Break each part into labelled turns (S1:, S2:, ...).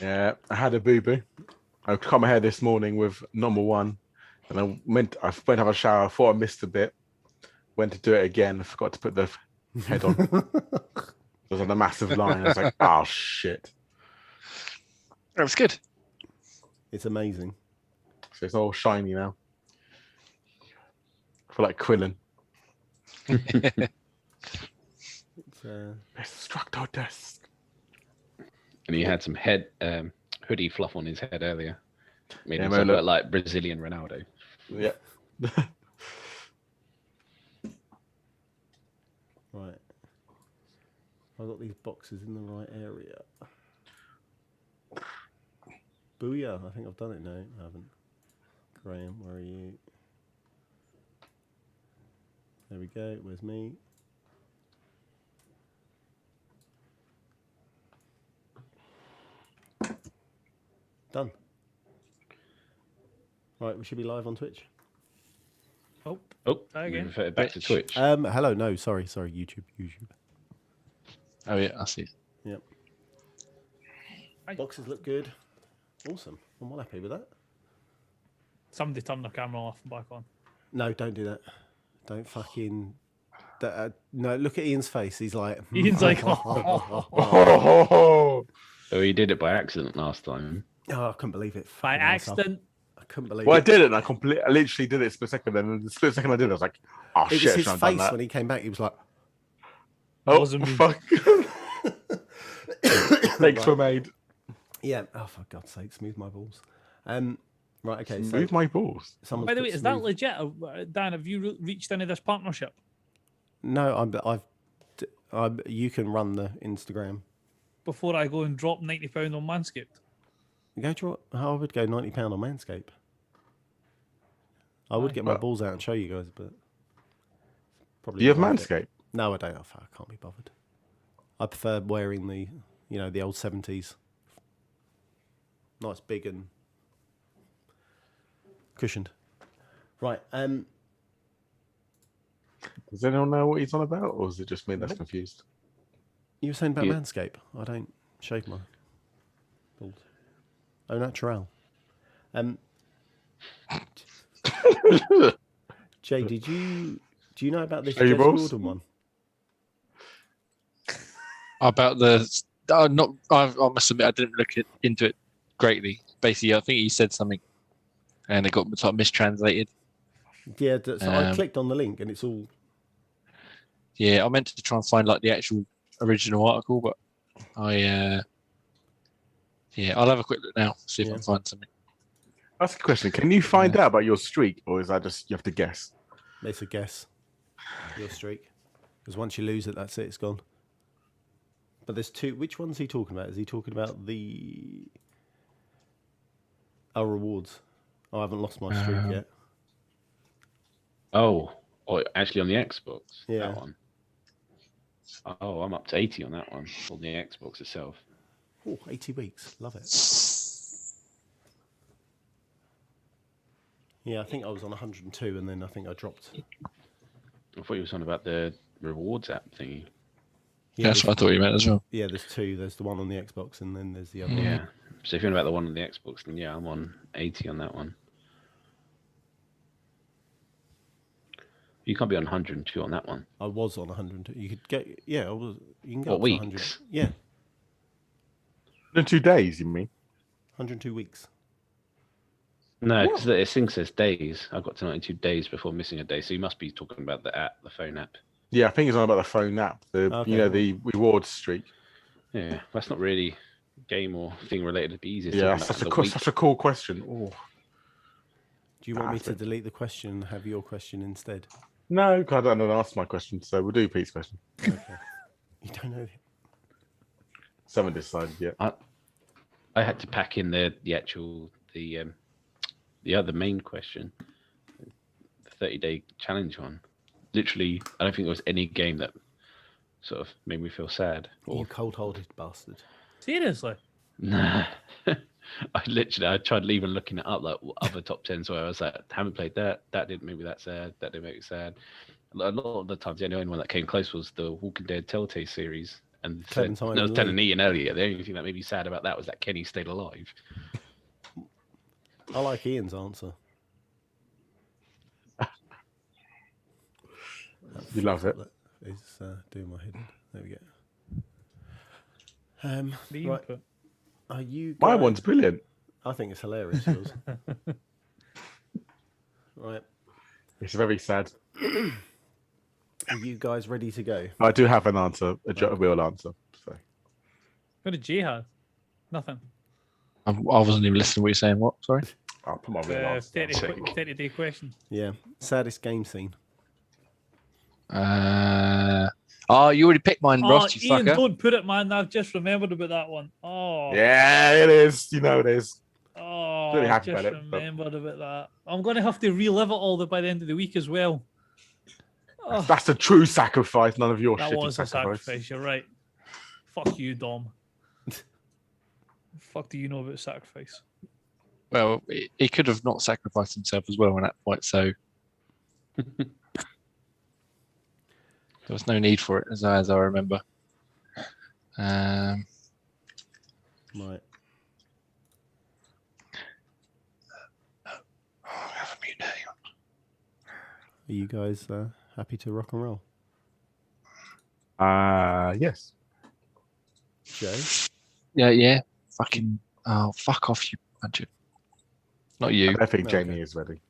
S1: Yeah, I had a boo-boo. I cut my hair this morning with number one, and I went to have a shower. I thought I missed a bit. Went to do it again. I forgot to put the head on. It was on a massive line. I was like, oh shit.
S2: That was good.
S3: It's amazing.
S1: So it's all shiny now. I feel like Quillen. Destructo desk.
S4: And he had some hoodie fluff on his head earlier. Made him look like Brazilian Ronaldo.
S1: Yeah.
S3: Right. I've got these boxes in the right area. Booyah. I think I've done it now. I haven't. Graham, where are you? There we go. Where's me? Done. Right, we should be live on Twitch.
S4: Oh, again. Back to Twitch.
S3: Hello, no, sorry, YouTube.
S2: Oh yeah, I see.
S3: Yep. Boxes look good. Awesome. I'm well happy with that.
S5: Somebody turn the camera off and back on.
S3: No, don't do that. Don't fucking... no, look at Ian's face. He's like...
S5: Ian's like...
S1: Oh,
S4: he did it by accident last time.
S3: Oh, I couldn't believe it.
S5: By accident.
S3: I couldn't believe
S1: well,
S3: it.
S1: I did it. I literally did it a split second. And the split second I did it, I was like, oh,
S3: it
S1: shit.
S3: Was his face when he came back. He was like...
S1: Oh, fuck. Thanks for made.
S3: Yeah. Oh, for God's sake, smooth my balls. Right, okay.
S1: Smooth my balls.
S5: By the way, is that legit? Dan, have you reached any of this partnership?
S3: No, you can run the Instagram.
S5: Before I go and drop £90 on Manscaped?
S3: I would go £90 on Manscaped. I would get my balls out and show you guys, but...
S1: Probably. Do you have Manscaped?
S3: No, I don't. I can't be bothered. I prefer wearing the old 70s. Nice, big and cushioned. Right.
S1: Does anyone know what he's on about, or is it just me that's confused?
S3: You were saying about Manscaped. I don't shave my balls. Au natural. Jay, do you know about this Jez Gordon one?
S2: About the I must admit I didn't look into it greatly. Basically, I think he said something, and it got sort of mistranslated.
S3: Yeah, so I clicked on the link, and it's all.
S2: Yeah, I meant to try and find like the actual original article, but I'll have a quick look now, see if I can find something.
S1: That's a question. Can you find out about your streak, or is that just you have to guess?
S3: It's a guess. Your streak, because once you lose it, that's it. It's gone. But there's two. Which one's he talking about? Is he talking about our rewards? I haven't lost my streak yet.
S4: Oh, actually on the Xbox.
S3: Yeah.
S4: That one. Oh, I'm up to 80 on that one, on the Xbox itself.
S3: Oh, 80 weeks. Love it. Yeah, I think I was on 102, and then I think I dropped.
S4: I thought you were on about the rewards app thingy.
S2: Yeah, that's what I thought you meant as well.
S3: Yeah, there's two. There's the one on the Xbox, and then there's the other
S4: one.
S3: Yeah.
S4: So if you're on about the one on the Xbox, then yeah, I'm on 80 on that one. You can't be on 102 on that one.
S3: I was on 102. You could get, I was. You can get
S4: what,
S3: up to
S4: weeks?
S3: 100. Yeah.
S1: 102 days, you mean?
S3: 102 weeks.
S4: No, because this thing says days. I got to 92 days before missing a day, so you must be talking about the app, the phone app.
S1: Yeah, I think it's on about the phone app. The rewards streak.
S4: Yeah, that's not really game or thing related. It'd be easier.
S1: Yeah, such a cool question. Oh.
S3: Do you want me to delete the question and have your question instead?
S1: No, because I don't ask my question, so we'll do Pete's question.
S3: Okay. You don't know.
S1: Someone decided yet.
S4: I had to pack in the other main question, the 30-day challenge one. Literally, I don't think there was any game that sort of made me feel sad.
S3: You cold-hearted bastard.
S5: Seriously?
S4: Nah. I tried even looking it up, like other top 10s where I was like, haven't played that didn't make me that sad, that didn't make me sad. A lot of the times the only one that came close was the Walking Dead Telltale series, And so,
S3: Clementine
S4: I was
S3: and
S4: telling
S3: Lee.
S4: Ian earlier, the only thing that made me sad about that was that Kenny stayed alive.
S3: I like Ian's answer.
S1: You love it.
S3: That is doing my head in. There we go.
S5: The
S3: Right.
S5: input.
S3: Are you
S1: My
S3: guys...
S1: one's brilliant.
S3: I think it's hilarious, yours. Right.
S1: It's very sad.
S3: Are you guys ready to go?
S1: I do have an answer, a real answer. So
S5: What did Jay have? Nothing.
S2: I wasn't even listening to what you're saying. What? Sorry.
S1: I'll put my real answer.
S5: 30-day question.
S3: Yeah. Saddest game scene.
S2: Oh, you already picked mine, Ross. You
S5: Ian,
S2: fucker.
S5: don't put it, man. I've just remembered about that one. Oh,
S1: Yeah, it is. You know it is.
S5: oh,
S1: Really
S5: I
S1: happy
S5: just
S1: about it, but-
S5: remembered about that. I'm going to have to relive it all by the end of the week as well. Oh,
S1: That's a true sacrifice. None of your
S5: that
S1: shitty
S5: was a
S1: sacrifice.
S5: sacrifice. You're right. Fuck you, Dom. Fuck do you know about sacrifice?
S2: Well, he could have not sacrificed himself as well in that point, so there was no need for it, as I remember.
S3: Right.
S2: I have a mute now.
S3: Are you guys happy to rock and roll?
S1: Yes.
S3: Joe?
S2: Yeah. Fucking, oh, fuck off, you bunch of... Not you.
S1: I think
S3: Okay.
S1: Jamie is ready.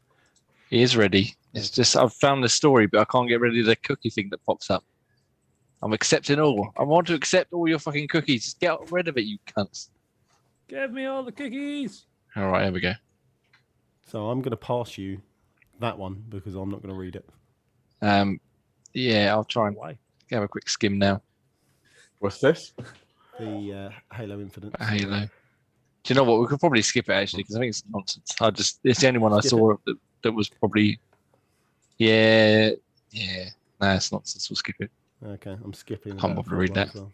S2: He is ready. It's just, I've found the story, but I can't get rid of the cookie thing that pops up. I'm accepting all. I want to accept all your fucking cookies. Just get rid of it, you cunts.
S5: Give me all the cookies.
S2: All right, here we go.
S3: So I'm going to pass you that one because I'm not going to read it.
S2: Yeah, I'll try and
S5: Why?
S2: have a quick skim now.
S1: What's this?
S3: The Halo Infinite.
S2: Halo. Do you know what? We could probably skip it actually because I think it's nonsense. It's the only one I
S3: Skip
S2: saw that was probably. Yeah. No, it's nonsense. We'll skip it.
S3: Okay, I'm skipping.
S2: Can't
S3: that
S2: bother to read
S3: one
S2: that.
S3: as well.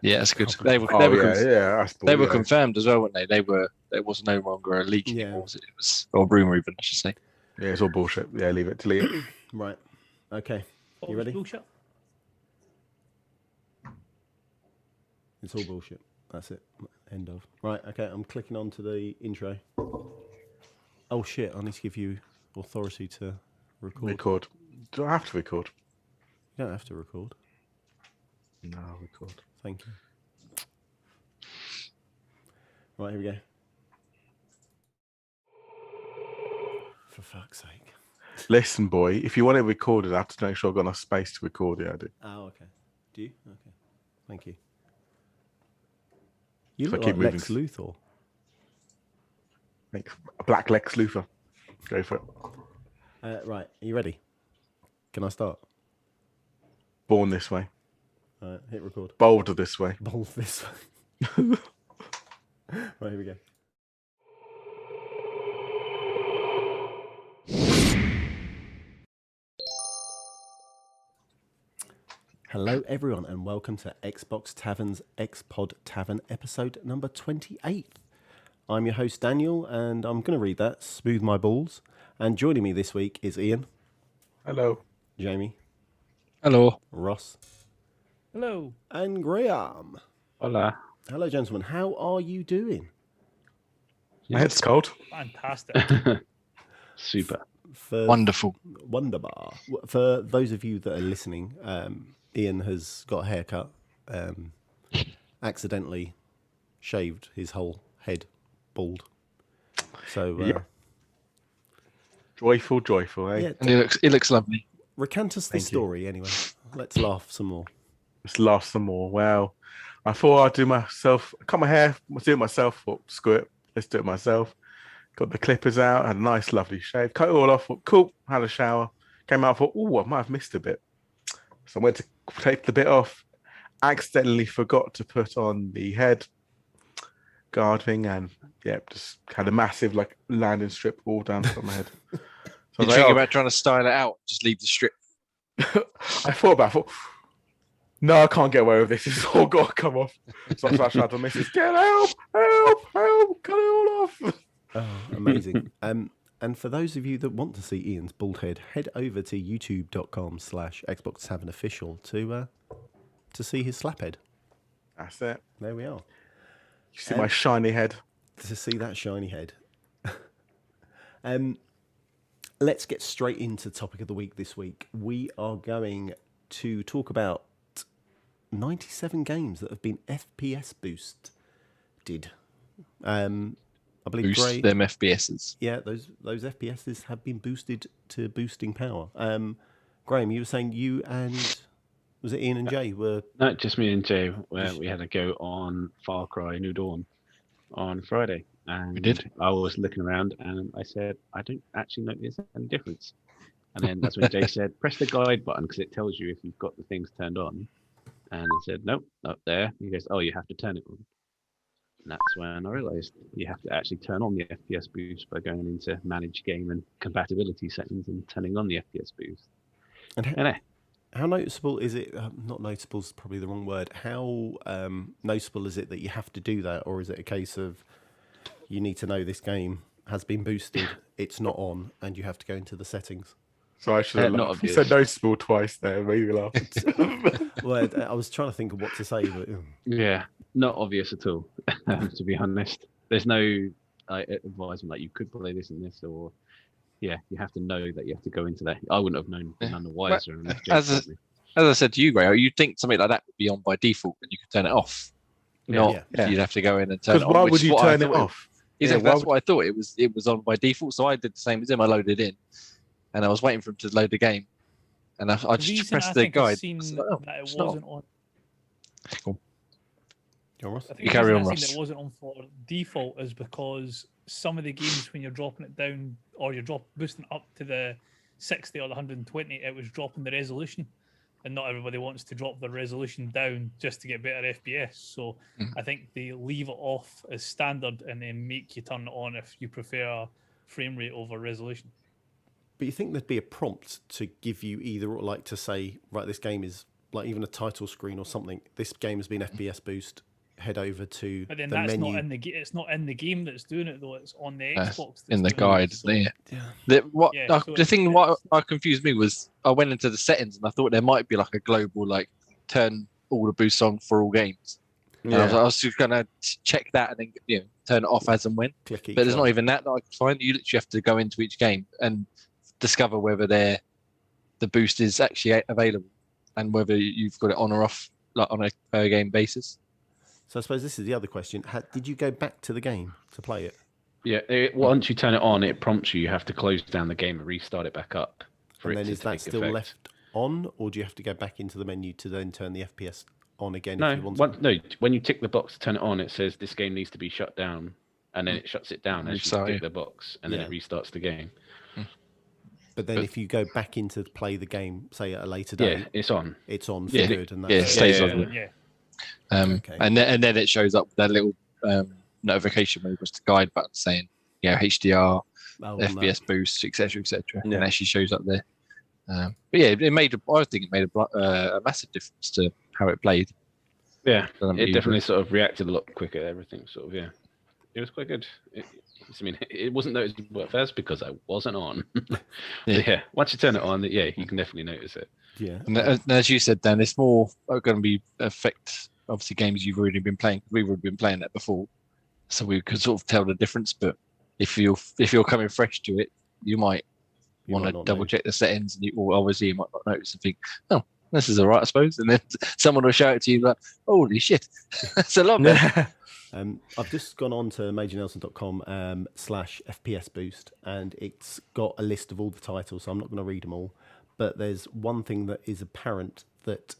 S2: Yeah, that's good.
S3: Oh,
S2: They were.
S1: Oh,
S2: They were.
S1: yeah.
S2: They were confirmed as well, weren't they? They were. It was no longer a leak
S3: Yeah.
S2: anymore. Was it? It was or rumor even, I should say.
S1: Yeah, it's all bullshit. Yeah, leave it. Delete it.
S3: Right. Okay.
S5: What
S3: You
S5: was
S3: ready?
S5: Bullshit?
S3: It's all bullshit. That's it. End of. Right. Okay. I'm clicking on to the intro. Oh shit! I need to give you authority to record.
S1: Record. Do I have to record?
S3: You don't have to record.
S1: No, record.
S3: Thank you. Right. Here we go. For fuck's sake.
S1: Listen, boy, if you want it recorded, I have to make sure I've got enough space to record it. I do.
S3: Oh, okay. Do you? Okay. Thank you. You
S1: So
S3: look
S1: keep
S3: like
S1: moving.
S3: Lex Luthor.
S1: Make a black Lex Luthor. Go for it.
S3: Right. Are you ready? Can I start?
S1: Born this way.
S3: Hit record.
S1: Bolder this way.
S3: Balls this way. Right, here we go. Hello, everyone, and welcome to Xbox Tavern's Xpod Tavern episode number 28. I'm your host, Daniel, and I'm going to read that, smooth my balls. And joining me this week is Ian,
S1: Hello.
S3: Jamie,
S2: Hello.
S3: Ross,
S5: Hello.
S3: and Graham.
S4: Hola.
S3: Hello, gentlemen. How are you doing?
S1: My head's cold.
S5: Fantastic.
S4: Super.
S3: For
S2: Wonderful.
S3: Wonderbar. For those of you that are listening, Ian has got a haircut, accidentally shaved his whole head bald. So,
S1: Yep. Joyful, eh?
S3: yeah,
S2: And it looks lovely.
S3: recant us the
S1: Thank you.
S3: story anyway. Let's laugh some more.
S1: Let's laugh some more. Well, I thought I'd do myself, cut my hair, do it myself. Thought, screw it, let's do it myself. Got the clippers out, had a nice, lovely shave, cut it all off. Thought, cool, had a shower, came out. Thought, oh, I might have missed a bit. So I went to take the bit off. Accidentally forgot to put on the head guard thing, and yeah, just had a massive like landing strip all down from my head. So I
S2: You
S1: was
S2: think
S1: like,
S2: about trying to style it out? Just leave the strip.
S1: I thought about it. I thought, no, I can't get away with this. It's all got to come off. So I tried to missus, get help, cut it all off.
S3: Oh, amazing. And for those of you that want to see Ian's bald head, head over to youtube.com/Xbox Tavern Official to see his slap head.
S1: That's it.
S3: There we are.
S1: You see my shiny head.
S3: To see that shiny head. Let's get straight into topic of the week this week. We are going to talk about 97 games that have been FPS boosted. I believe
S2: Boost
S3: Gray,
S2: them FPSs.
S3: yeah, those FPSs have been boosted to boosting power. Graham, you were saying you and was it Ian and Jay were
S4: No, just me and Jay, where we had a go on Far Cry New Dawn on Friday. And
S2: did.
S4: I was looking around and I said, I don't actually notice any difference. And then that's when Jay said, press the guide button because it tells you if you've got the things turned on. And I said, nope, not there. He goes, oh, you have to turn it on. And that's when I realized you have to actually turn on the FPS boost by going into manage game and compatibility settings and turning on the FPS boost.
S3: and how noticeable is it? Not noticeable is probably the wrong word. How noticeable is it that you have to do that, or is it a case of you need to know this game has been boosted, it's not on, and you have to go into the settings?
S1: So I should have
S4: Not
S1: laughed. You
S4: obvious.
S1: said noticeable twice there. Made me laugh.
S3: Well, I was trying to think of what to say, but
S4: Yeah, not obvious at all, to be honest. There's no advisement like you could play this and this, or yeah, you have to know that you have to go into that. I wouldn't have known none the wiser. unless Jay told me.
S2: As I said to you, Gray, you'd think something like that would be on by default and you could turn it off. Not
S1: Yeah.
S2: you'd have to go in and turn it
S1: Because
S2: on.
S1: why
S2: which
S1: would
S2: is
S1: you
S2: what I
S1: turn it
S2: thought
S1: off?
S2: Exactly,
S1: Yeah, why
S2: that's what I thought. It was on by default, so I did the same as him. I loaded in, and I was waiting for him to load the game, and I
S5: The
S2: just
S5: reason
S2: pressed
S5: I
S2: the
S5: think I've
S2: guide.
S5: seen
S2: I was like, oh,
S5: that it
S2: it's not.
S5: wasn't on.
S2: Cool.
S3: John Ross?
S5: I think
S2: You
S5: the
S2: carry
S5: reason
S2: on,
S5: I've seen
S2: Ross.
S5: that it wasn't on for default is because some of the games, when you're dropping it down or you're boosting up to the 60 or the 120, it was dropping the resolution, and not everybody wants to drop the resolution down just to get better FPS. So I think they leave it off as standard and then make you turn it on if you prefer frame rate over resolution.
S3: But you think there'd be a prompt to give you either, or like to say, right, this game is like even a title screen or something. This game has been FPS boost. Head over to
S5: But then
S3: the
S5: that's
S3: menu.
S5: not in the game. It's not in the game that's doing it though. It's on the
S2: That's
S5: Xbox. That's
S2: in the
S5: doing
S2: guide.
S5: it, so-
S2: Yeah.
S5: Yeah, so
S2: The thing
S5: it's-
S2: what confused me was I went into the settings and I thought there might be like a global like turn all the boosts on for all games. And I was just gonna check that and then turn it off as and when.
S3: Click each
S2: But there's not
S3: one.
S2: even that I could find. You literally have to go into each game and discover whether the boost is actually available and whether you've got it on or off, like on a per game basis.
S3: So I suppose this is the other question. Did you go back to the game to play it?
S4: Yeah, once you turn it on, it prompts you. You have to close down the game and restart it back up. For
S3: And
S4: it
S3: then
S4: to
S3: is that
S4: take
S3: still
S4: effect.
S3: left on, or do you have to go back into the menu to then turn the FPS on again
S4: No,
S3: if you want?
S4: when you tick the box to turn it on, it says this game needs to be shut down, and then it shuts it down as you
S2: Restart,
S4: tick
S2: yeah.
S4: the box, and then it restarts the game.
S3: But then if you go back into play the game, say at a later date,
S4: Yeah, it's on.
S3: it's on for
S2: Yeah.
S3: good. And
S2: Yeah, it
S3: that's
S2: stays
S4: Yeah,
S2: on.
S5: Yeah.
S3: Okay.
S2: And then it shows up with that little notification when you press the guide button saying, HDR,
S3: Oh,
S2: FPS boost, etc., etc.
S1: Yeah.
S2: And actually shows up there. But yeah, I think it made a massive difference to how it played.
S4: Yeah,
S2: Doesn't
S4: it
S2: you-
S4: definitely sort of reacted a lot quicker. Everything sort of it was quite good. It wasn't noticeable at first because I wasn't on.
S2: Yeah.
S4: But yeah, once you turn it on, you can definitely notice it.
S3: Yeah.
S2: And as you said, Dan, it's more going to be affect obviously games you've already been playing. We've already been playing that before, so we could sort of tell the difference. But if you're coming fresh to it, you might
S3: You
S2: want
S3: might
S2: to
S3: not
S2: double
S3: know.
S2: check the settings, and obviously you might not notice and think, oh, this is all right, I suppose. And then someone will shout it to you like, holy shit, that's a lot better.
S3: I've just gone on to majornelson.com /FPS boost, and it's got a list of all the titles, so I'm not going to read them all. But there's one thing that is apparent, that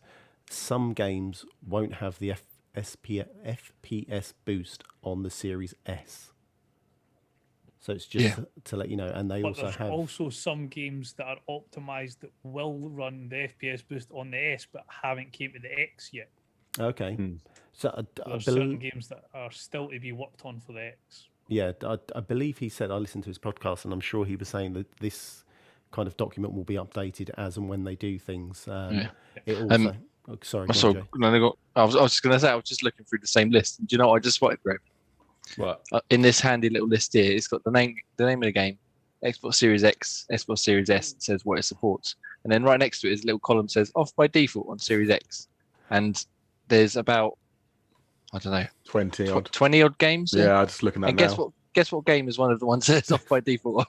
S3: some games won't have the FPS boost on the Series S. So it's just to let you know, and they
S5: But
S3: also
S5: there's
S3: have.
S5: also some games that are optimized that will run the FPS boost on the S, but haven't came to the X yet.
S3: Okay, so I
S5: There's certain
S3: believe,
S5: games that are still to be worked on for the X.
S3: yeah, I believe he said, I listened to his podcast, and I'm sure he was saying that this kind of document will be updated as and when they do things. It also, sorry, go on, Jay.
S2: I was just going to say, I was just looking through the same list. And do you know what I just spotted, Greg?
S4: What?
S2: In this handy little list here, it's got the name of the game, Xbox Series X, Xbox Series S, it says what it supports. And then right next to it is a little column that says off by default on Series X. And there's about I don't know,
S1: 20 odd.
S2: 20 odd games.
S1: Yeah, I'm just looking at
S2: And
S1: now.
S2: guess what game is one of the ones that's off by default?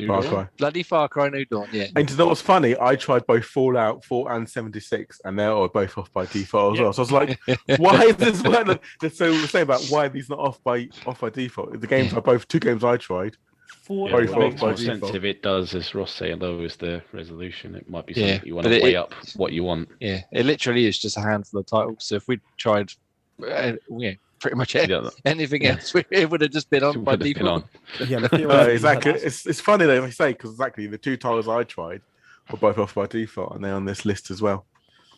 S1: Far Cry.
S2: Bloody Far Cry New Dawn. Yeah.
S1: And to know what's funny, I tried both Fallout 4 and 76, and they're all both off by default as
S5: Yeah.
S1: well. So I was like, why is this one? So we were saying about why are these not off by default? The games are both 2 games I tried.
S5: Four
S1: Very
S5: is
S1: far
S5: coming
S1: by
S4: More
S5: out.
S1: default.
S4: sensitive it does, as Ross saying, though, is the resolution. It might be
S2: Yeah,
S4: something you want
S2: but
S4: to weigh up what you want.
S2: Yeah, it literally is just a handful of titles. So if we tried, pretty much
S4: Yeah,
S2: anything
S4: Yeah.
S2: else, it would have just been on
S4: should
S2: by
S4: have been
S2: default.
S4: on.
S3: Yeah,
S1: No,
S3: theoretically,
S1: exactly. It's funny though, if I say, because exactly the 2 titles I tried were both off by default, and they're on this list as well.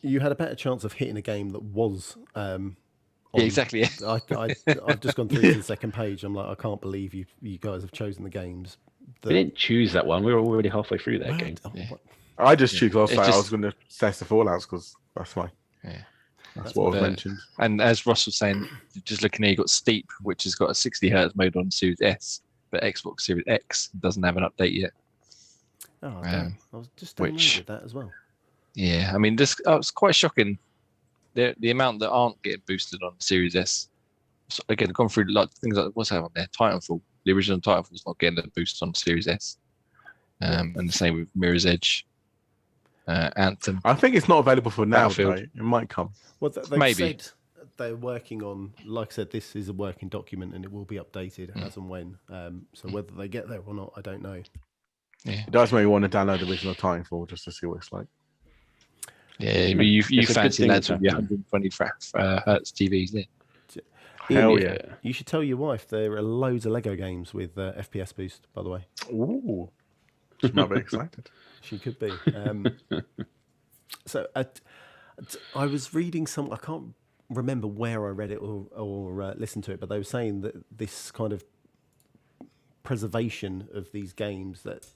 S3: you had a better chance of hitting a game that was.
S2: Yeah, exactly. Yeah.
S3: I've just gone through to the second page. I'm like, I can't believe you guys have chosen the games.
S4: We didn't choose that one. We were already halfway through that
S3: Well,
S4: game.
S3: what-
S1: I just choose. I was
S2: It's
S1: like, I
S2: just-
S1: was going to test the Fallouts because that's my.
S2: Yeah.
S1: That's what I've
S2: the-
S1: mentioned.
S2: And as Ross was saying, just looking here, you got Steep, which has got a 60 hertz mode on Series S, but Xbox Series X doesn't have an update yet.
S3: Oh, damn. I was just downloaded
S2: which-
S3: that as well.
S2: Yeah, I mean, this it's quite shocking. The amount that aren't getting boosted on Series S. So again, gone through like things like what's happening there. Titanfall, the original Titanfall's not getting a boost on Series S, and the same with Mirror's Edge, Anthem.
S1: I think it's not available for now.
S2: Battlefield.
S1: Though. It might come.
S3: Well, they've
S2: Maybe.
S3: said they're working on. Like I said, this is a working document and it will be updated as and when. So whether they get there or not, I don't know.
S1: It does make me want to download the original Titanfall just to see what it's like.
S2: Yeah, but you
S4: It's a good
S2: fancy
S4: thing
S2: lads
S4: to
S2: with your
S4: happen.
S2: 120 hertz TVs there.
S1: Hell
S3: Ian,
S1: yeah!
S3: You should tell your wife there are loads of Lego games with FPS Boost, by the way.
S1: Ooh, she might be excited.
S3: She could be. So I was reading some. I can't remember where I read it or listened to it, but they were saying that this kind of preservation of these games, that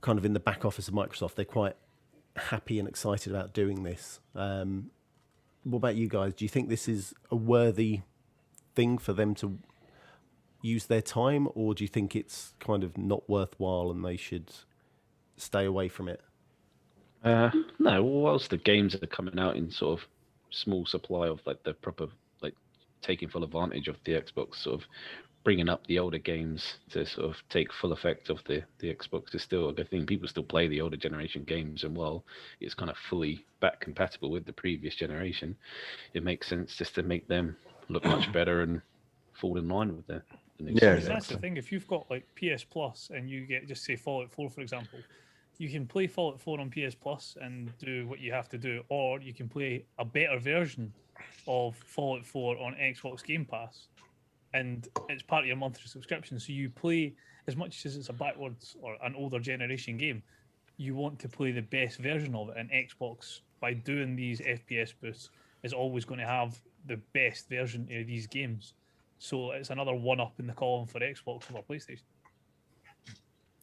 S3: kind of in the back office of Microsoft, they're quite happy and excited about doing this. What about you guys? Do you think this is a worthy thing for them to use their time, or do you think it's kind of not worthwhile and they should stay away from it?
S4: No, whilst the games are coming out in sort of small supply of like the proper, like taking full advantage of the Xbox, sort of bringing up the older games to sort of take full effect of the Xbox is still a good thing. People still play the older generation games, and while it's kind of fully back compatible with the previous generation, it makes sense just to make them look much better and fall in line with the new
S1: Yeah,
S5: Because
S4: series.
S5: that's the thing. If you've got like PS Plus and you get just say Fallout 4, for example, you can play Fallout 4 on PS Plus and do what you have to do, or you can play a better version of Fallout 4 on Xbox Game Pass, and it's part of your monthly subscription. So you play, as much as it's a backwards or an older generation game, you want to play the best version of it. And Xbox, by doing these FPS boosts, is always going to have the best version of these games. So it's another one up in the column for Xbox over PlayStation.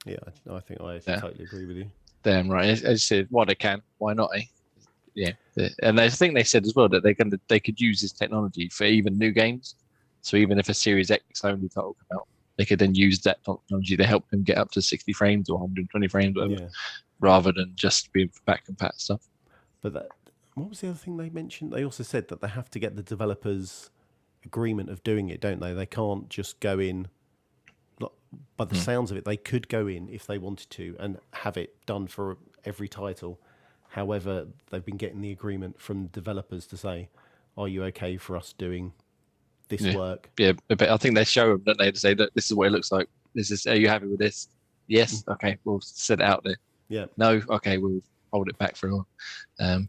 S3: Yeah, I think I
S2: Yeah.
S3: totally agree with you.
S2: Damn right. As I said, why they can, why not? Eh? Yeah, and I think they said as well that they could use this technology for even new games. So even if a Series X only title come out, they could then use that technology to help them get up to 60 frames or 120 frames, whatever,
S3: Yeah.
S2: rather than just being for back compat stuff.
S3: But what was the other thing they mentioned? They also said that they have to get the developers' agreement of doing it, don't they? They can't just go in. By the sounds of it, they could go in if they wanted to and have it done for every title. However, they've been getting the agreement from developers to say, "Are you okay for us doing this work?"
S2: Yeah, but I think they show them, don't they, to say that this is what it looks like. Are you happy with this? Yes. Okay, we'll set it out there.
S3: Yeah.
S2: No. Okay, we'll hold it back for a while.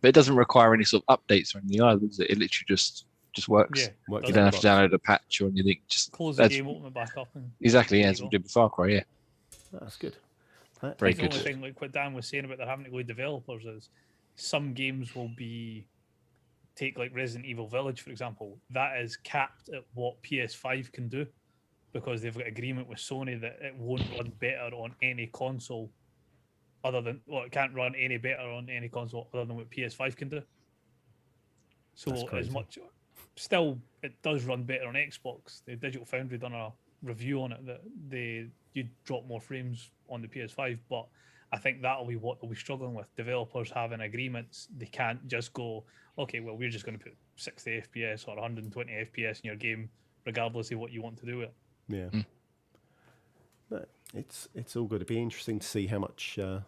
S2: But it doesn't require any sort of updates or anything either, does it? It literally just works.
S5: Yeah,
S3: Works
S2: You
S3: out
S2: don't have
S3: the
S2: to
S3: box.
S2: download a patch or anything. Just
S5: close the game, open it back up, and
S2: exactly, yeah,
S5: there
S2: as
S5: you
S2: we
S5: go.
S2: did with Far Cry, yeah.
S3: That's good. That-
S2: Very
S5: That's
S2: good.
S5: the only thing, like what Dan was saying about they're having to go with developers, is some games will be, take like Resident Evil Village, for example, that is capped at what PS5 can do because they've got agreement with Sony that it won't run better on any console other than, well, it can't run any better on any console other than what PS5 can do. So
S3: That's
S5: as
S3: crazy.
S5: much, still, it does run better on Xbox. The Digital Foundry done a review on it that you'd drop more frames on the PS5, but I think that'll be what they'll be struggling with. Developers having agreements, they can't just go, okay, well, we're just going to put 60 FPS or 120 FPS in your game, regardless of what you want to do with it.
S3: Yeah. No, it's all good. It'd be interesting to see how much. I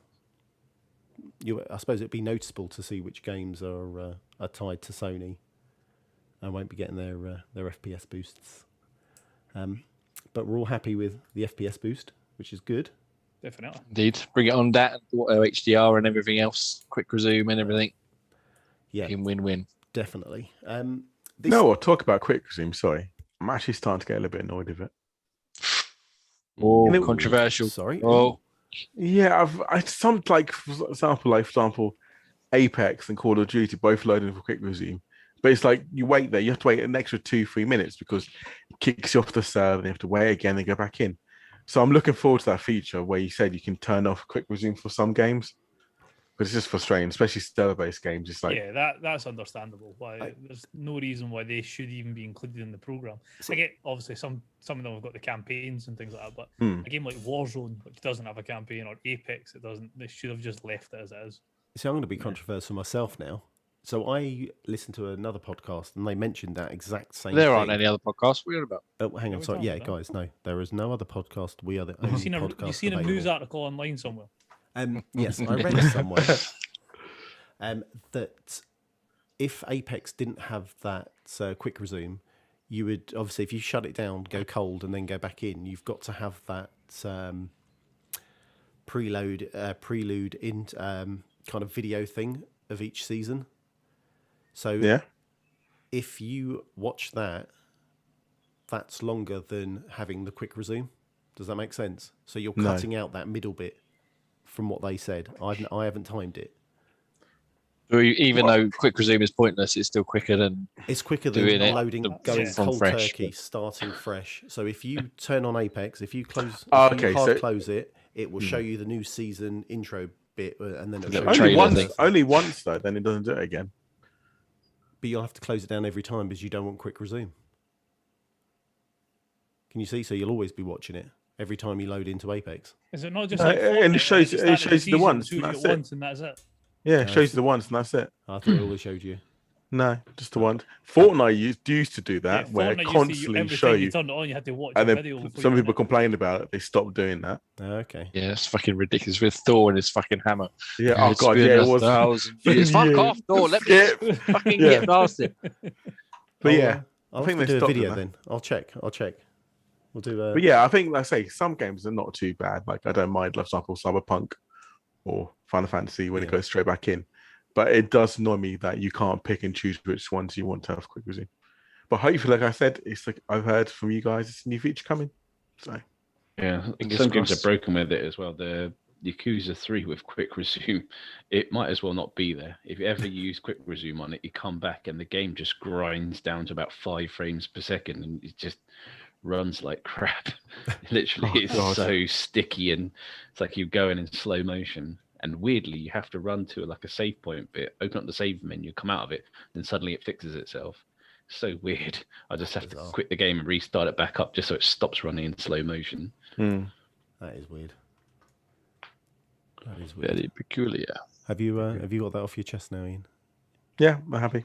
S3: suppose it'd be noticeable to see which games are tied to Sony and won't be getting their FPS boosts. But we're all happy with the FPS boost, which is good.
S5: Definitely.
S2: Indeed. Bring it on that, HDR and everything else, quick resume and everything.
S3: Yeah,
S2: Win-win.
S3: definitely.
S1: No, I'll talk about quick resume. Sorry, I'm actually starting to get a little bit annoyed with it.
S2: Oh,
S1: And
S2: controversial.
S3: Sorry.
S2: Oh,
S1: Yeah, some like for example, Apex and Call of Duty both loading for quick resume, but it's like you wait there, you have to wait an extra 2-3 minutes because it kicks you off the server, and you have to wait again and go back in. So I'm looking forward to that feature where you said you can turn off quick resume for some games, but it's just frustrating, especially server-based games. It's like
S5: that's understandable. Why there's no reason why they should even be included in the program. I get obviously some of them have got the campaigns and things like that, but a game like Warzone, which doesn't have a campaign, or Apex, it doesn't. They should have just left it as it is.
S3: See, I'm going to be controversial myself now. So I listened to another podcast and they mentioned that exact same
S2: there
S3: thing.
S2: aren't any other podcasts. What are you on about?
S3: Oh, hang on,
S5: we
S3: sorry.
S5: talking
S3: Yeah,
S5: about?
S3: guys, no, there is no other podcast. We are the only podcast
S5: You've seen a
S3: available.
S5: news article online somewhere.
S3: Yes, I read it somewhere. That if Apex didn't have that quick resume, you would obviously, if you shut it down, go cold, and then go back in, you've got to have that prelude in kind of video thing of each season. So
S1: yeah,
S3: if you watch that, that's longer than having the quick resume. Does that make sense? So you're
S1: No.
S3: cutting out that middle bit from what they said. I haven't timed it.
S2: Even though quick resume is pointless, it's still quicker than
S3: It's quicker than
S2: Doing it
S3: loading, going
S2: from
S3: cold
S2: fresh.
S3: turkey, starting fresh. So if you turn on Apex, if you close,
S1: Oh,
S3: if you
S1: okay,
S3: hard
S1: so-
S3: close it, it will show you the new season intro bit, and then it'll show
S2: Little
S3: you
S1: only
S2: trailer
S1: once.
S2: thing.
S1: Only once though. Then it doesn't do it again.
S3: But you'll have to close it down every time because you don't want quick resume. Can you see? So you'll always be watching it every time you load into Apex.
S5: Is it not just
S1: No,
S5: like
S1: and it
S5: Fortnite,
S1: shows-
S5: where
S1: it
S5: at start of
S1: shows you the
S5: season,
S1: ones,
S5: shows you
S1: and
S5: it
S1: that's it.
S5: once, and that's it.
S1: Yeah, it shows you the once, and that's it.
S3: I thought it always showed you.
S1: No, just the one. Fortnite used to do that,
S5: Yeah,
S1: where
S5: Fortnite
S1: it
S5: used to-
S1: constantly
S5: every
S1: show
S5: time
S1: you,
S5: turned it on, you had to watch
S1: and
S5: a
S1: then
S5: video. before
S1: some
S5: you
S1: people
S5: done
S1: complained about it. They stopped doing that.
S3: Okay.
S2: Yeah, it's fucking ridiculous with Thor and his fucking hammer.
S1: Yeah. Oh
S2: It's
S1: god.
S2: been
S1: Yeah, it
S2: a
S1: was.
S2: 1,000 years. Fuck
S1: Yeah.
S2: off, Thor. Let me
S1: Skip.
S2: fucking
S1: Yeah.
S2: get past it.
S1: But yeah,
S3: I'll
S1: I think
S3: have to
S1: they
S3: do a
S1: stopped
S3: video
S1: at that.
S3: then. I'll check. We'll do a.
S1: But yeah, I think, like I say, some games are not too bad. Like I don't mind, for example, Cyberpunk or Final Fantasy when it
S3: Yeah.
S1: goes straight back in. But it does annoy me that you can't pick and choose which ones you want to have quick resume. But hopefully, like I said, it's like I've heard from you guys, it's a new feature coming. So
S4: Yeah,
S2: Fingers
S4: some games
S2: crossed.
S4: are broken with it as well. The Yakuza 3 with quick resume, it might as well not be there. If you ever use quick resume on it, you come back and the game just grinds down to about 5 frames per second and it just runs like crap. Literally,
S1: Oh,
S4: it's
S1: God.
S4: so sticky and it's like you're going in slow motion. And weirdly, you have to run to like a save point bit, open up the save menu, come out of it, then suddenly it fixes itself. So weird. I just have to
S3: Bizarre.
S4: quit the game and restart it back up just so it stops running in slow motion.
S3: That is weird. That is weird.
S2: Very peculiar.
S3: Have you got that off your chest now, Ian?
S1: yeah, I'm happy.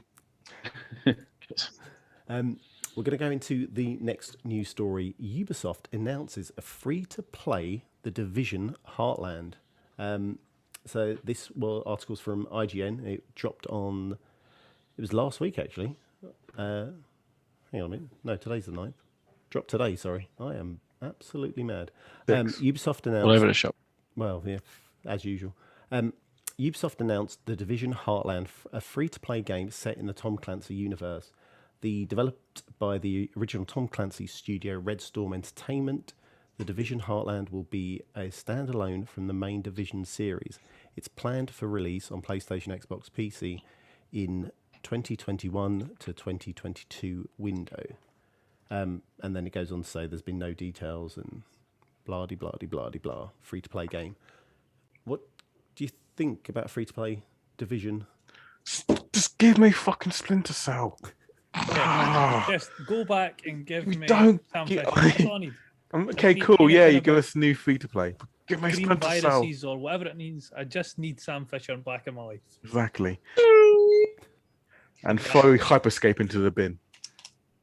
S3: We're going to go into the next news story. Ubisoft announces a free-to-play The Division Heartland. So this article's from IGN. It dropped on. It was last week actually. Hang on a minute. No, today's the 9th. Dropped today. Sorry, I am absolutely mad. Ubisoft announced.
S2: All over the shop.
S3: Well, yeah, as usual. Ubisoft announced The Division Heartland, a free-to-play game set in the Tom Clancy universe. Developed by the original Tom Clancy studio Red Storm Entertainment, The Division Heartland will be a standalone from the main Division series. It's planned for release on PlayStation, Xbox, PC in 2021 to 2022 window. And then it goes on to say there's been no details and blah-de-blah-de-blah-de-blah, free-to-play game. What do you think about free-to-play Division?
S1: Just give me fucking Splinter Cell.
S5: Just go back and give
S1: We
S5: me
S1: don't
S5: Sam
S1: get-
S5: Fisher. That's all I need.
S1: Okay,
S5: Keep
S1: cool. Yeah,
S5: anything
S1: you give
S5: about-
S1: us new free to play. Give me
S5: green
S1: Splinter Cell.
S5: viruses or whatever it needs. I just need Sam Fisher and Black in my life.
S1: Exactly. And throw Hyperscape into the bin.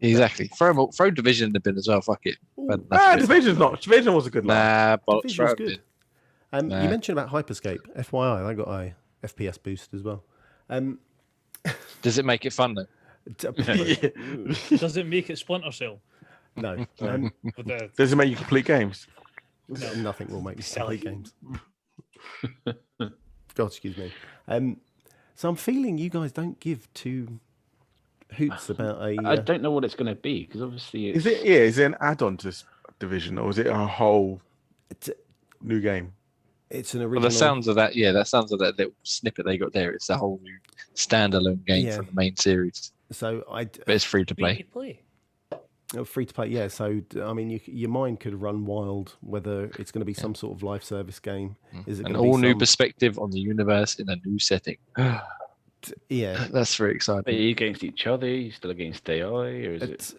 S2: Exactly. Throw Division in the bin as well. Fuck it. But
S3: Ooh.
S2: that's it.
S1: Division was a good laugh.
S2: Nah, bollocks.
S3: Division's
S2: Throw it
S3: good.
S2: in. Nah.
S3: You mentioned about Hyperscape. FYI, I got a FPS Boost as well.
S2: Does it make it fun though?
S5: Does it make it Splinter Cell?
S3: No.
S5: With the,
S1: Does it make you complete games?
S3: Nothing will make me
S5: Silly.
S3: play games. God, excuse me. So I'm feeling you guys don't give two hoots about a.
S4: I don't know what it's going to be because obviously it's...
S1: Is it an add-on to Division or is it a whole new game?
S3: It's an original.
S2: Well, the sounds of that little snippet they got there. It's a whole new standalone game
S3: Yeah.
S2: from the main series,
S3: So
S2: but it's free to play.
S3: free to play, yeah. So I mean, your mind could run wild whether it's going to be some sort of live service game. Is it
S2: An
S3: going to
S2: all
S3: be
S2: new
S3: some-
S2: perspective on the universe in a new setting.
S3: Yeah,
S2: That's very
S4: Are
S2: exciting.
S4: you against each other? Are you still against AI? Or is it...
S3: it's,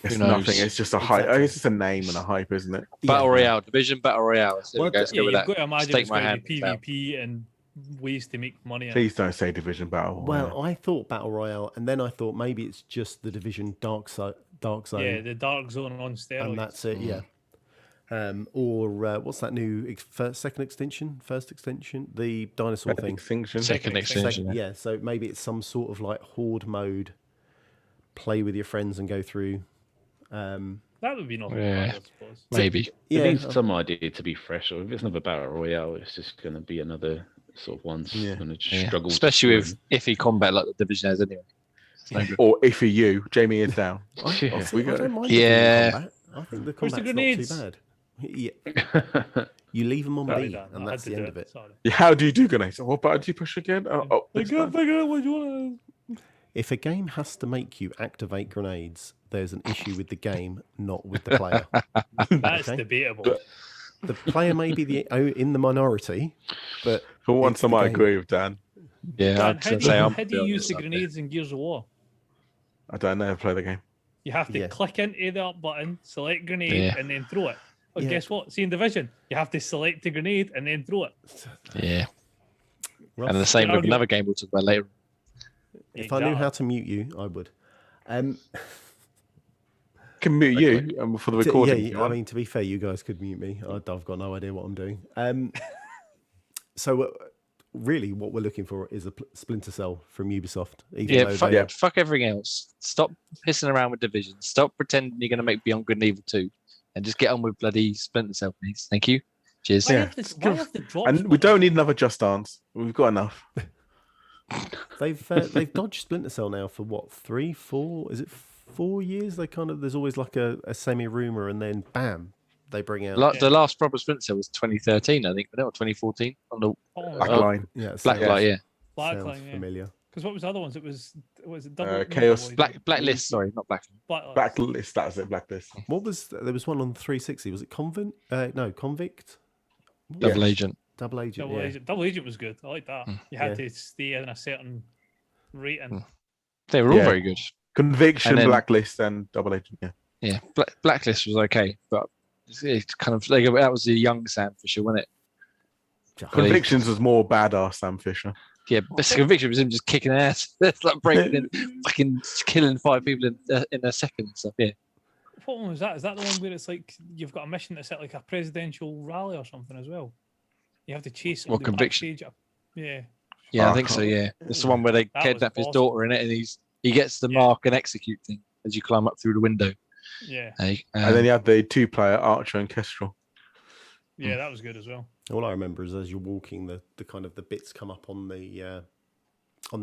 S1: It's
S2: Who knows?
S1: nothing. It's just a hype.
S3: Exactly.
S1: It's just a name and a hype, isn't it?
S2: Battle
S3: yeah.
S2: Royale, Division Battle Royale. So
S3: Well,
S2: we go, let's
S5: Yeah,
S2: go with
S5: you've
S2: that.
S5: got to imagine
S2: Stake
S5: it's
S2: my
S5: going to
S2: hand
S5: be
S2: down.
S5: PvP and ways to make money.
S1: Please don't say Division Battle.
S3: Well, I thought Battle Royale, and then I thought maybe it's just the Division Dark Zone,
S5: Yeah, the Dark Zone on steroids.
S3: and that's it. Yeah. Or what's that new first extension? The dinosaur thing.
S1: Extinction.
S2: Second extension.
S3: Yeah, so maybe it's some sort of like horde mode. Play with your friends and go through.
S5: That would be nothing
S2: Yeah.
S5: bad, I suppose.
S2: Maybe.
S3: Yeah,
S4: It needs some idea to be fresh, or if it's another battle royale, it's just going to be another sort of one that's
S1: Yeah.
S4: going to
S2: Yeah.
S4: struggle. to
S2: Especially with
S4: win.
S2: iffy combat like the Division has anyway. No good.
S1: Or if you're you, Jamie is down.
S4: Yeah.
S1: Off we
S3: I
S1: go.
S3: don't mind
S2: Yeah.
S3: the combat. I think the
S5: Where's the
S3: combat's not too
S5: grenades?
S3: bad. Yeah, you leave them on
S5: Sorry,
S3: B,
S5: Dan,
S3: and
S5: I
S3: that's
S5: had
S3: the
S5: to
S3: end
S5: do
S3: of it.
S5: Sorry.
S1: Yeah, how do you do grenades? What button do you push again? Oh, this one.
S5: Figure out what you want
S3: If a game has to make you activate grenades, there's an issue with the game, not with the player.
S5: That's
S3: Okay.
S5: debatable.
S3: The player may be in the minority, but
S1: For once,
S3: It's
S1: I
S3: the
S1: might
S3: game.
S1: agree with Dan.
S2: Yeah,
S5: Dan,
S2: I'd
S5: how do
S2: say
S5: you,
S2: I'm
S5: how do you use the
S2: grenades?
S5: grenades in Gears of War?
S1: I don't know. Play the game.
S5: You have to
S3: Yeah.
S5: click into the up button, select grenade,
S2: Yeah.
S5: and then throw it. But
S3: Yeah.
S5: guess what? See in Division, you have to select the grenade and then throw it.
S2: Yeah.
S3: Ross,
S2: And the same with
S5: argue.
S2: another game we'll talk about later.
S3: if I knew how to mute you, I would.
S1: Can mute you for the recording. if you
S3: Yeah, I
S1: want.
S3: mean, to be fair, you guys could mute me. I've got no idea what I'm doing. So, really, what we're looking for is a Splinter Cell from Ubisoft. Even
S2: Yeah,
S3: though
S2: fuck,
S3: they-
S2: fuck everything else. Stop pissing around with Division. Stop pretending you're going to make Beyond Good and Evil 2. And just get on with bloody Splinter Cell, please. Thank you. Cheers.
S5: Why
S1: Yeah,
S5: have this, why have the drop
S1: And we don't need another Just Dance. We've got enough.
S3: They've dodged Splinter Cell now for what, 3, 4? Is it 4 years? There's always like a semi rumor, and then bam, they bring out
S2: The last proper Splinter Cell was 2013, I think, or 2014 on the
S1: Black
S5: Oh,
S1: Line.
S3: yeah, it
S2: Black
S3: sounds-
S2: Light, yeah.
S5: Black
S3: sounds
S5: Line, yeah.
S3: familiar.
S5: Because what was the other ones? It was it double
S1: Chaos.
S2: Blacklist, sorry, not Black.
S1: Blacklist. That's it. Blacklist.
S3: What was there was one on 360? Was it Convict? No, Convict.
S2: Double
S1: Yes.
S2: Agent.
S3: Double Agent.
S5: Double
S3: yeah.
S5: Agent. Double Agent was good. I like that. You had
S3: Yeah.
S5: to stay in a certain rating.
S2: They were all
S1: Yeah.
S2: very good.
S1: Conviction,
S2: And then-
S1: Blacklist, and Double Agent. Yeah.
S2: Yeah, Blacklist was okay, but it's kind of like that was the young Sam Fisher, wasn't it?
S1: Convictions was more badass Sam Fisher.
S2: Yeah, best conviction was him just kicking ass. That's like breaking in, fucking killing 5 people in a second and stuff. Yeah,
S5: What one was that? Is that the one where it's like you've got a mission to set like a presidential rally or something as well? You have to chase
S2: What,
S5: somebody
S2: Conviction?
S5: backstage. Yeah.
S2: yeah,
S1: Oh,
S2: I think so. Yeah, it's the one where they
S5: That was
S2: kidnap his
S5: awesome.
S2: daughter in it, and he gets the
S5: Yeah.
S2: mark and execute thing as you climb up through the window.
S5: Yeah.
S2: Hey,
S1: And then you had the 2-player Archer and Kestrel.
S5: Yeah, that was good as well.
S3: All I remember is as you're walking, the kind of the bits come up on the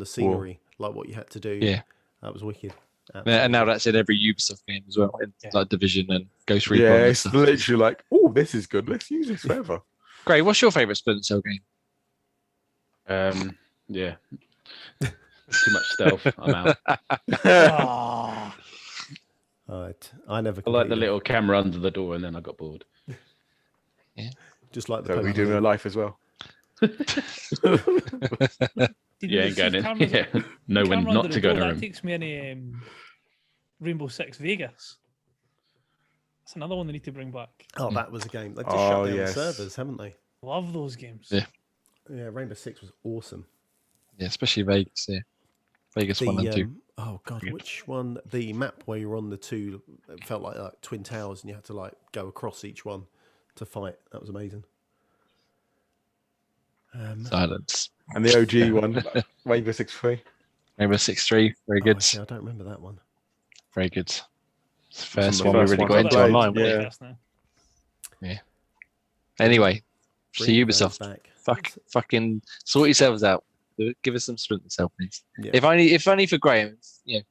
S3: scenery, like what you had to do.
S2: Yeah.
S3: That was wicked.
S2: and now that's in every Ubisoft game as well, in
S5: Yeah.
S2: like Division and Ghost Recon.
S1: Yeah,
S2: and
S1: it's
S2: stuff.
S1: literally like, oh, this is good. Let's use this forever.
S2: Great. What's your favourite Splinter Cell game?
S4: Yeah. Too much stealth. I'm out.
S5: Ah,
S3: I never.
S4: I like the
S3: completed it.
S4: little camera under the door, and then I got bored.
S3: Just like the.
S1: So we
S3: post-
S1: do in real life as well.
S5: did
S4: Yeah,
S5: you
S4: ain't
S5: see
S4: going in.
S5: cameras-
S4: Yeah. Know when
S5: camera
S4: not
S5: under
S4: to
S5: the
S4: go in
S5: door?
S4: a
S5: That
S4: room.
S5: takes me into Rainbow Six Vegas. That's That's another one they need to bring back.
S3: Oh, that was a game. They've just
S1: Oh,
S3: shut down
S1: yes.
S3: the servers, haven't they?
S5: Love those games.
S2: Yeah.
S3: Yeah, Rainbow Six was awesome.
S2: Yeah, especially Vegas. Yeah, Vegas 1 and 2.
S3: Oh god, which one? The map where you're on the two, it felt like twin towers, and you had to like go across each one to fight. That was amazing.
S2: Silence.
S1: And the OG one, Rainbow Six 3.
S2: Rainbow Six 3, very good.
S3: Actually, I don't remember that one.
S2: Very good. It's the first
S1: the
S2: one we
S1: first
S2: really
S1: one
S2: got
S1: I
S2: into
S1: played,
S2: online.
S1: yeah.
S5: Now.
S2: Anyway, so
S3: Bring those
S2: Ubisoft,
S3: back.
S2: fucking sort yourselves out. Give us some Splinter Cell, please.
S3: Yeah.
S2: If only for Graham. You know,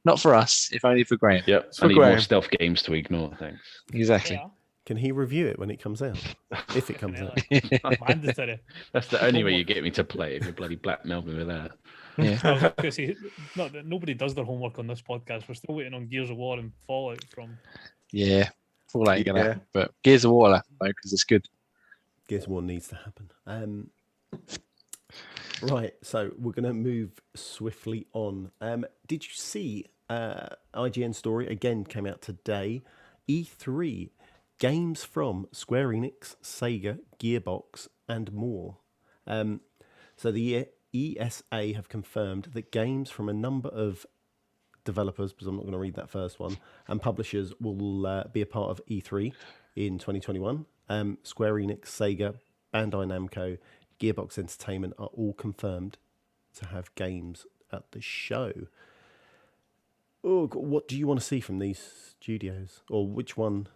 S2: not for us. If only for Graham.
S4: Yep.
S1: for
S4: I need more
S1: Graham.
S4: stealth games to ignore. Thanks.
S2: Exactly.
S5: Yeah,
S3: Can he review it when it comes out? If it comes out.
S5: mandatory.
S4: That's the only way you get me to play. If you bloody blackmail me with that.
S2: Yeah.
S5: I was gonna say, not that nobody does their homework on this podcast. We're still waiting on Gears of War and Fallout from.
S2: Yeah. Fallout ain't gonna
S1: Yeah.
S2: happen, but Gears of War will happen because it's good.
S3: Gears of War needs to happen. Right, so we're going to move swiftly on. Did you see IGN story again came out today? E3 games from Square Enix, Sega, Gearbox, and more. So the ESA have confirmed that games from a number of developers, because I'm not going to read that first one, and publishers will be a part of E3 in 2021. Square Enix, Sega, Bandai Namco, Gearbox Entertainment are all confirmed to have games at the show. Oh, what do you want to see from these studios? Or which one?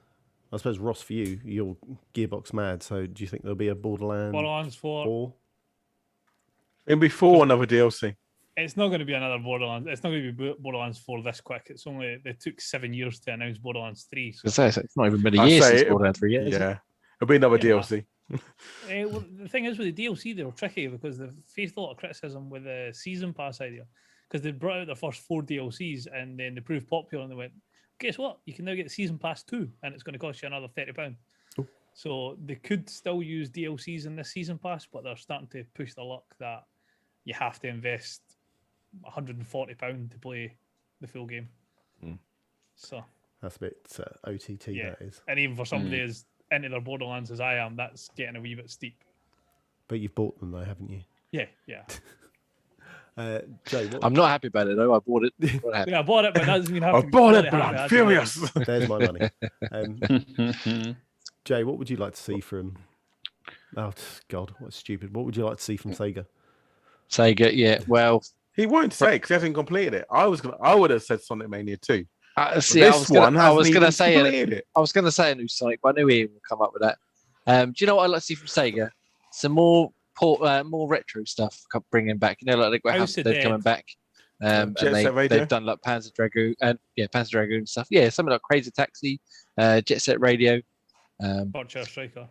S3: I suppose, Ross, for you, you're Gearbox mad, so do you think there'll be a
S5: Borderlands 4.
S3: 4?
S1: It'll be 4 another DLC.
S5: It's not going to be another Borderlands. It's not going to be Borderlands 4 this quick. It's only they took 7 years to announce Borderlands 3. So
S2: It's not even been a
S1: I'd
S2: year
S1: say
S2: since
S1: it-
S2: Borderlands 3 yet. is it?
S1: Yeah. It'll be another
S5: Yeah.
S1: DLC.
S5: Well, the thing is with the DLC, they were tricky because they faced a lot of criticism with the season pass idea because they brought out their first 4 DLCs and then they proved popular and they went, guess what? You can now get season pass 2 and it's going to cost you another £30.
S3: Oh.
S5: So they could still use DLCs in this season pass, but they're starting to push the luck that you have to invest £140 to play the full game.
S1: Mm.
S5: So,
S3: That's a bit OTT,
S5: Yeah.
S3: that is.
S5: and even for somebody as into their Borderlands as I am, that's getting a wee bit steep.
S3: But you've bought them, though, haven't you?
S5: Yeah, yeah.
S3: Jay, what,
S2: I'm not happy about it though. I bought it. Not happy.
S5: Yeah, I bought it, but that doesn't mean I
S1: I
S5: have to be
S1: bought
S5: bloody
S1: it, but
S5: happy. I
S1: I'm
S5: do it.
S1: furious.
S3: there's my money. Jay, what would you like to see from... Oh, God, what's stupid. What would you like to see from Sega?
S2: Sega, yeah. Well,
S1: He won't say because he hasn't completed it. I would have said Sonic Mania 2.
S2: see,
S1: This
S2: I was gonna,
S1: one
S2: I was
S1: hasn't
S2: gonna
S1: even
S2: say it.
S1: completed it.
S2: I was going to say a new Sonic, but I knew he would come up with that. Do you know what I'd like to see from Sega? Some more more retro stuff bringing back. You know, like they've got
S5: House
S2: House
S5: of
S2: of Dead
S5: Dead.
S2: coming back. And
S1: Jet Set Radio?
S2: they've done like Panzer Dragoon and Panzer Dragoon stuff. Yeah, something like Crazy Taxi, Jet Set Radio,
S5: Virtua Striker.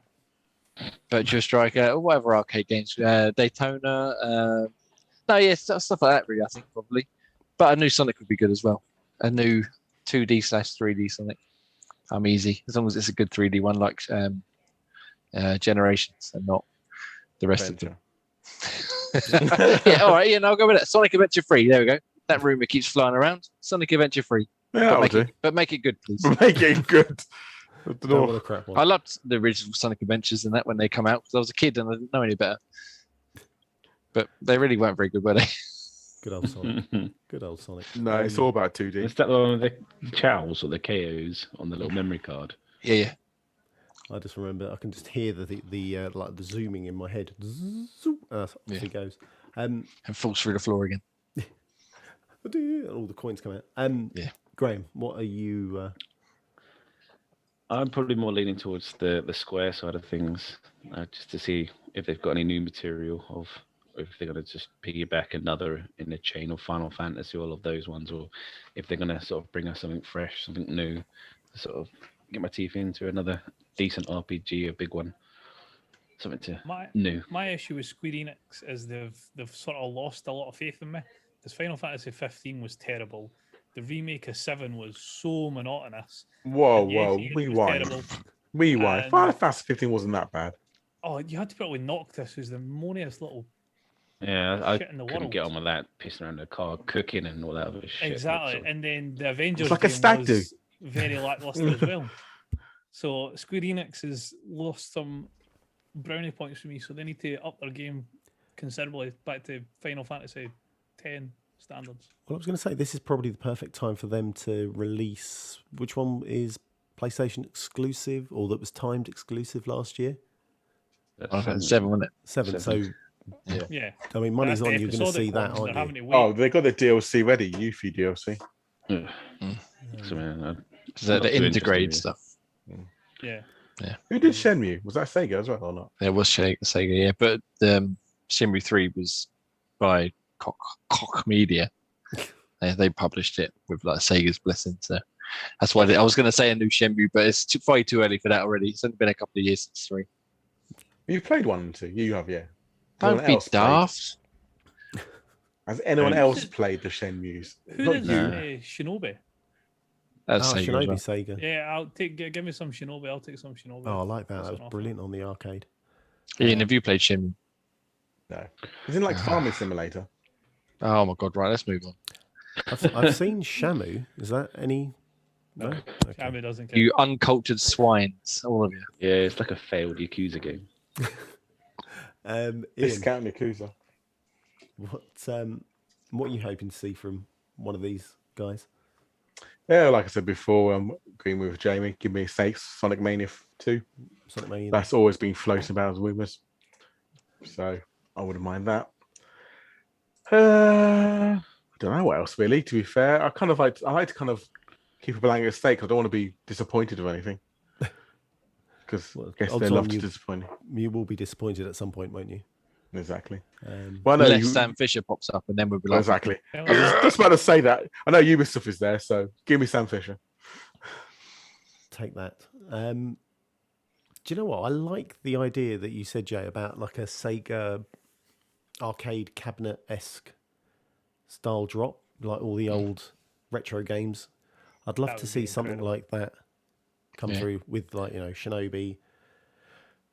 S2: Virtua Striker, or whatever arcade games. Daytona. No, yeah, stuff like that. Really, I think probably. But a new Sonic would be good as well. A new 2D/3D Sonic. I'm easy as long as it's a good 3D one, like Generations, and not the rest of them. Yeah, all right. Yeah, no, I'll go with that. Sonic Adventure 3. There we go. That rumor keeps flying around. Sonic Adventure 3.
S1: Yeah, I'll do.
S2: But make it good, please.
S1: Make it good. I don't
S3: Don't
S1: know.
S3: want a crap one.
S2: I loved the original Sonic Adventures and that when they come out because I was a kid and I didn't know any better. But they really weren't very good, were they?
S3: Good old Sonic. Good old Sonic.
S1: No, it's all about 2D.
S4: Is that the one with the chows or the KOs on the little memory card?
S2: Yeah.
S3: I just remember I can just hear the like the zooming in my head. Off
S2: Yeah.
S3: it goes.
S2: And falls through the floor again.
S3: And all the coins come out.
S2: Yeah.
S3: Graham, what are you?
S4: I'm probably more leaning towards the Square side of things, just to see if they've got any new material or if they're going to just piggyback another in the chain of Final Fantasy, all of those ones, or if they're going to sort of bring us something fresh, something new, to sort of get my teeth into another decent RPG, a big one, something to new.
S5: My issue with Square Enix is they've sort of lost a lot of faith in me. Because Final Fantasy 15 was terrible. The remake of 7 was so monotonous.
S1: Whoa,
S5: And the
S1: whoa,
S5: 88 was
S1: rewind.
S5: terrible.
S1: Rewind.
S5: And-
S1: Final Fantasy 15 wasn't that bad.
S5: Oh, you had to put it with Noctis, who's the moaniest little
S4: Yeah, I
S5: shit in the
S4: couldn't
S5: world.
S4: get on with that, pissing around the car, cooking and all that other shit.
S5: Exactly. And then the Avengers
S1: like a
S5: game
S1: stag do.
S5: was very lackluster as well. So Square Enix has lost some brownie points for me, so they need to up their game considerably back to Final Fantasy X standards.
S3: Well, I was going to say this is probably the perfect time for them to release. Which one is PlayStation exclusive, or that was timed exclusive last year?
S4: That's
S2: 7, wasn't it?
S3: 7. So,
S5: Yeah,
S3: I mean, money's
S5: that's
S3: on.
S5: the
S3: You're going to see
S5: episodic
S3: that,
S5: ones, they're
S3: aren't
S5: having
S3: you?
S5: to wait.
S1: Oh, they got the DLC ready, Yuffie DLC.
S4: So, man,
S2: Is that
S4: Not
S2: the
S4: too interested
S2: integrate
S4: in it.
S2: stuff?
S5: Yeah,
S1: Who did Shenmue? Was that Sega as well or not?
S2: There was Sega, yeah, but Shenmue 3 was by Koch Media. They published it with like Sega's blessing, so that's why I was going to say a new Shenmue, but it's way too early for that already. It's only been a couple of years since 3.
S1: You've played 1 and 2. You have, yeah.
S2: Don't
S1: Anyone
S2: be
S1: else played?
S2: daft.
S1: Has anyone
S4: Who
S1: else
S5: did-
S1: played the Shenmues?
S5: who
S1: Not
S5: did
S1: you.
S5: Shinobi?
S2: That's
S3: Oh,
S2: Sega as
S3: Shinobi
S2: well.
S3: Sega.
S5: Yeah, I'll take. Give me some Shinobi. I'll take some Shinobi.
S3: Oh, I like that.
S5: That's
S3: That was
S5: an offer.
S3: brilliant on the arcade.
S2: Ian, have you played Shenmue?
S1: No. Isn't it like Farming Simulator?
S2: Oh my god, right, let's move on.
S3: I've seen Shamu. Is that any? No. Okay.
S5: Shamu doesn't care.
S2: You uncultured swines, all of you.
S4: yeah, it's like a failed Yakuza game.
S3: Ian,
S1: Discount Yakuza.
S3: what are you hoping to see from one of these guys?
S1: Yeah, like I said before, I'm agreeing with Jamie. Give me Sonic Mania 2.
S3: Sonic Mania.
S1: That's always been floating about as rumours. So I wouldn't mind that. I don't know what else really, to be fair. I like to kind of keep a blanket stake. I don't want to be disappointed or anything. Because
S3: Well,
S1: I guess
S3: odds
S1: they
S3: on
S1: love to
S3: you-
S1: disappoint.
S3: You will be disappointed at some point, won't you?
S1: Exactly.
S3: Um,
S1: Well, I know
S2: Unless
S1: you,
S2: Sam Fisher pops up and then we'll be like,
S1: exactly.
S5: Yeah.
S1: I was just about to say that. I know Ubisoft is there, so give me Sam Fisher.
S3: take that. Do you know what? I like the idea that you said, Jay, about like a Sega arcade cabinet-esque style drop, like all the old retro games. I'd love
S5: That
S3: to
S5: would
S3: see
S5: be
S3: something
S5: incredible.
S3: like that come
S2: Yeah.
S3: through with, like, you know, Shinobi,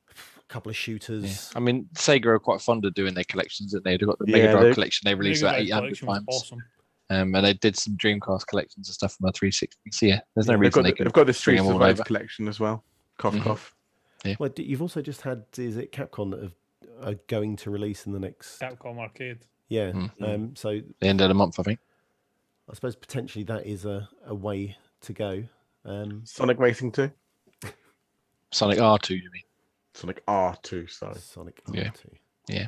S3: a couple of
S2: yeah.
S3: shooters.
S2: I mean, Sega are quite fond of doing their collections, and they've got the
S1: Yeah,
S2: Mega Drive
S1: they-
S2: collection they released
S5: Mega
S2: about
S5: Drive
S2: 800
S5: collection was
S2: times.
S5: Awesome.
S2: And they did some Dreamcast collections and stuff from my 360. So yeah, there's no
S1: Yeah,
S2: reason they
S1: they've
S2: could
S1: got the
S2: bring
S1: Streets
S2: them
S1: of
S2: all
S1: Rage
S2: over.
S1: collection as well. Cough,
S2: Mhm.
S1: cough.
S3: Well, you've also just had, is it Capcom that are going to release in the next...
S5: Capcom Arcade.
S3: Yeah.
S2: Mhm.
S3: So
S2: The end of the month, I think.
S3: I suppose potentially that is a way to go.
S1: Sonic Racing 2.
S2: Sonic R2, you mean?
S1: Sonic R2, sorry.
S3: Sonic
S2: Yeah.
S3: R2.
S2: Yeah.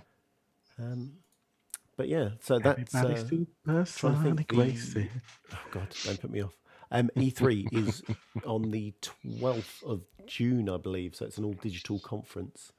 S3: But yeah, so that's
S1: Everybody's Super
S3: trying to think
S1: Sonic
S3: the-
S1: Racing.
S3: oh god, don't put me off. E3 is on the 12th of June, I believe. So it's an all digital conference.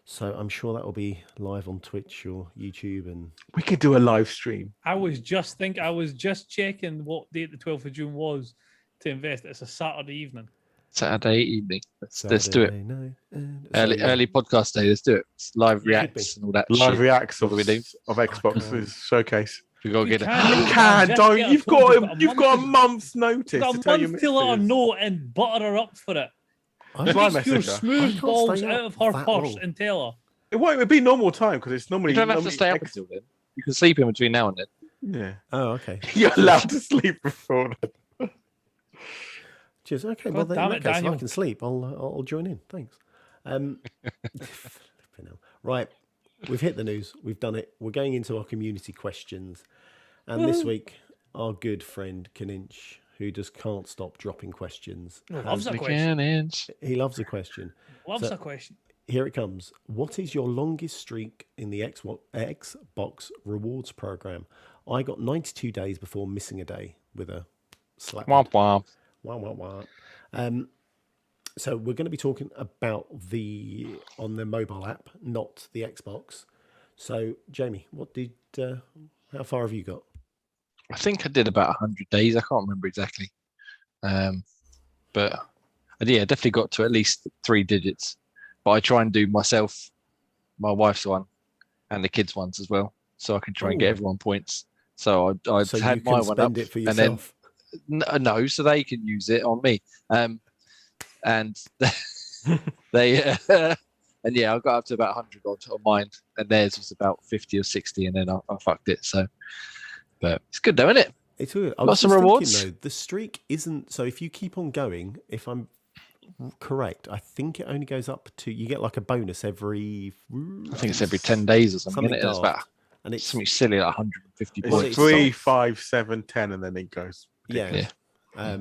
S3: So I'm sure that will be live on Twitch or YouTube. And
S1: We could do a live stream.
S5: I was just checking what date the 12th of June was to invest. It's a Saturday evening.
S2: Saturday evening. Let's do it.
S3: Saturday night and-
S2: Early,
S3: so, yeah.
S2: early podcast day. Let's do it. It's live
S3: Yeah, could
S2: reacts and all that.
S1: Live
S2: shit.
S1: reacts
S2: What
S1: of,
S2: do we do?
S1: of Xbox's showcase.
S2: We gotta
S5: We
S2: get it.
S5: can't.
S1: You
S5: Yeah,
S1: can,
S5: just
S1: don't
S5: get
S1: you've
S5: a phone,
S1: got
S5: you've got a
S1: a
S5: month
S1: month's notice
S5: Got
S1: to
S5: a
S1: tell your
S5: month to let her
S1: missus.
S5: know and butter her up for it.
S3: I
S1: It's
S3: can't-
S1: my
S5: Take your
S1: message, huh?
S3: I
S5: smooth
S3: can't
S5: balls
S3: stay
S5: out
S3: up
S5: of her
S3: that
S5: purse
S3: long.
S5: and tell her.
S1: It won't it'd be normal time because it's normally
S2: You don't have to
S1: normally
S2: stay up until then. You can sleep in between now and then.
S1: Yeah.
S3: Oh, okay.
S1: You're allowed to sleep before that.
S3: Cheers. Okay,
S5: God
S3: well, then,
S5: damn
S3: in
S5: it,
S3: that case,
S5: Daniel.
S3: I can sleep. I'll join in. Thanks. Flipping hell. Right, we've hit the news. We've done it. We're going into our community questions, and this week, our good friend Kaninch, who just can't stop dropping questions,
S5: Loves a
S2: We
S5: question.
S2: can inch.
S3: he loves a question.
S5: Loves
S3: So-
S5: a question.
S3: Here it comes. What is your longest streak in the Xbox rewards program? I got 92 days before missing a day with a slap.
S2: Womp womp.
S3: Wah, wah, wah. So we're going to be talking about on the mobile app, not the Xbox. So Jamie, how far have you got?
S2: I think I did about 100 days. I can't remember exactly. But yeah, definitely got to at least 3 digits. But I try and do myself, my wife's one, and the kids' ones as well. So I can try and get
S3: Ooh.
S2: everyone points. So I
S3: So
S2: had
S3: you
S2: my
S3: can
S2: one up.
S3: spend it for
S2: and then
S3: yourself.
S2: No, so they can use it on me. And they and yeah, I got up to about 100 on mine, and theirs was about 50 or 60, and then I fucked it. So, but it's good though, isn't it?
S3: It's good. I
S2: Lots
S3: was
S2: of
S3: just thinking,
S2: rewards.
S3: though, the streak isn't. So if you keep on going, if I'm correct. I think it only goes up to you get like a bonus every.
S2: I think it's every 10 days or something.
S3: Something
S2: Isn't it? It's about
S3: daft. And it's
S2: something silly, like 150
S1: It's
S3: Well,
S2: points.
S3: it
S1: 3,
S3: starts-
S1: 5, 7, 10, and then it goes.
S3: yeah.
S2: Yeah.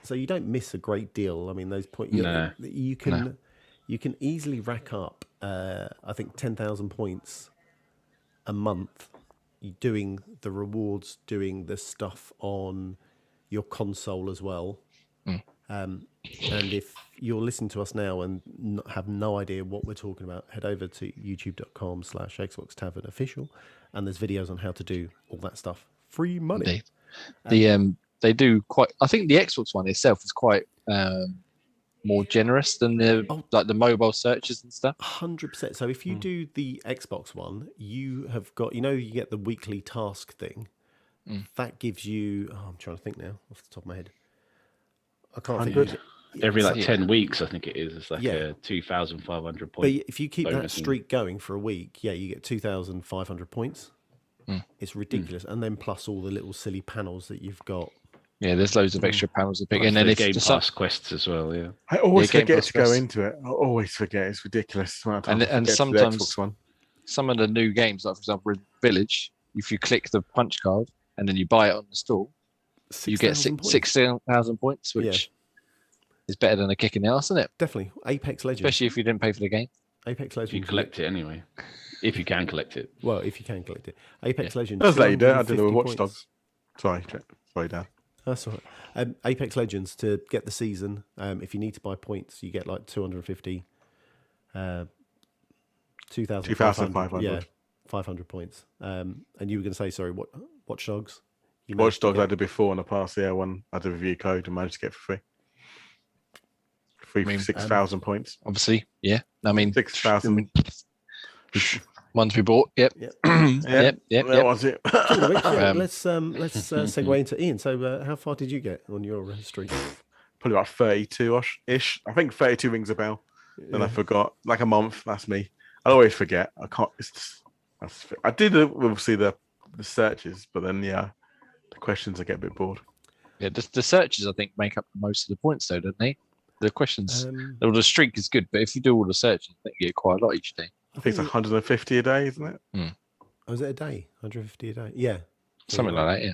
S3: So you don't miss a great deal. I mean, those points
S4: No.
S3: you can easily rack up. I think 10,000 points a month. Doing the rewards, doing the stuff on your console as well. And if you're listening to us now and have no idea what we're talking about, head over to youtube.com/Xbox Tavern Official, and there's videos on how to do all that stuff. Free money.
S2: Indeed. They do quite. I think the Xbox one itself is quite more generous than the like the mobile searches and stuff.
S3: 100%. So if you do the Xbox one, you have got, you get the weekly task thing. That gives you, I'm trying to think now off the top of my head. I can't
S1: 100?
S3: think.
S4: Every like
S2: Yeah.
S4: 10 weeks, I think it is. It's like
S3: Yeah.
S4: a 2,500
S3: But
S4: point.
S3: if you keep that
S4: bonus and-
S3: streak going for a week, you get 2,500 points. It's ridiculous. And then plus all the little silly panels that you've got.
S2: Yeah, there's loads of extra panels to pick.
S4: Plus
S2: And then
S4: the
S2: if
S4: Game
S2: the
S4: Pass quests as well, yeah.
S1: I always
S2: Game
S1: forget
S2: Pass
S1: to go
S2: Plus.
S1: into it. I always forget. It's ridiculous. The amount of
S2: And-
S1: times I
S2: and
S1: forget to do the
S2: sometimes-
S1: Xbox one.
S2: some of the new games, like for example, in Village, if you click the punch card and then you buy it on the store, you get 16,000 points, which is better than a kick in the arse, isn't it?
S3: Definitely. Apex Legends.
S2: Especially if you didn't pay for the game.
S3: Apex
S4: If
S3: Legends.
S4: you collect it anyway. If you can collect it.
S3: Well, if you can collect it. Apex Legends.
S1: Does let you do it. I did it
S3: 250
S1: with Watch
S3: points.
S1: Dogs. Sorry, Jack. Sorry, Dan.
S3: That's all right. Apex Legends, to get the season, if you need to buy points, you get like 250, 2,500. Yeah, 500 points. And you were going to say, sorry, what Watch Dogs? You
S1: Watch
S3: managed to
S1: Dogs
S3: get-
S1: I did before in the past. Yeah, one I did a review code and managed to get for free. Free for
S2: mean,
S1: 6,000 points.
S2: Obviously, yeah. I mean,
S1: 6,000.
S2: ones we bought. Yep.
S3: Yep.
S2: Yep.
S1: That was it.
S3: Talking of which, yeah,
S2: Um,
S3: let's segue into Ian. So, how far did you get on your streak?
S1: Probably about 32-ish. I think 32 rings a bell. Then I forgot. Like a month. That's me. I always forget. I can't. I did obviously the searches, but then the questions I get a bit bored.
S2: Yeah, the searches I think make up most of the points, though, don't they? The questions, well, the streak is good, but if you do all the searches, I think you get quite a lot each day.
S1: I think it's 150 a day, isn't it?
S3: Oh, is it a day? 150 a day? Yeah.
S2: Something like that,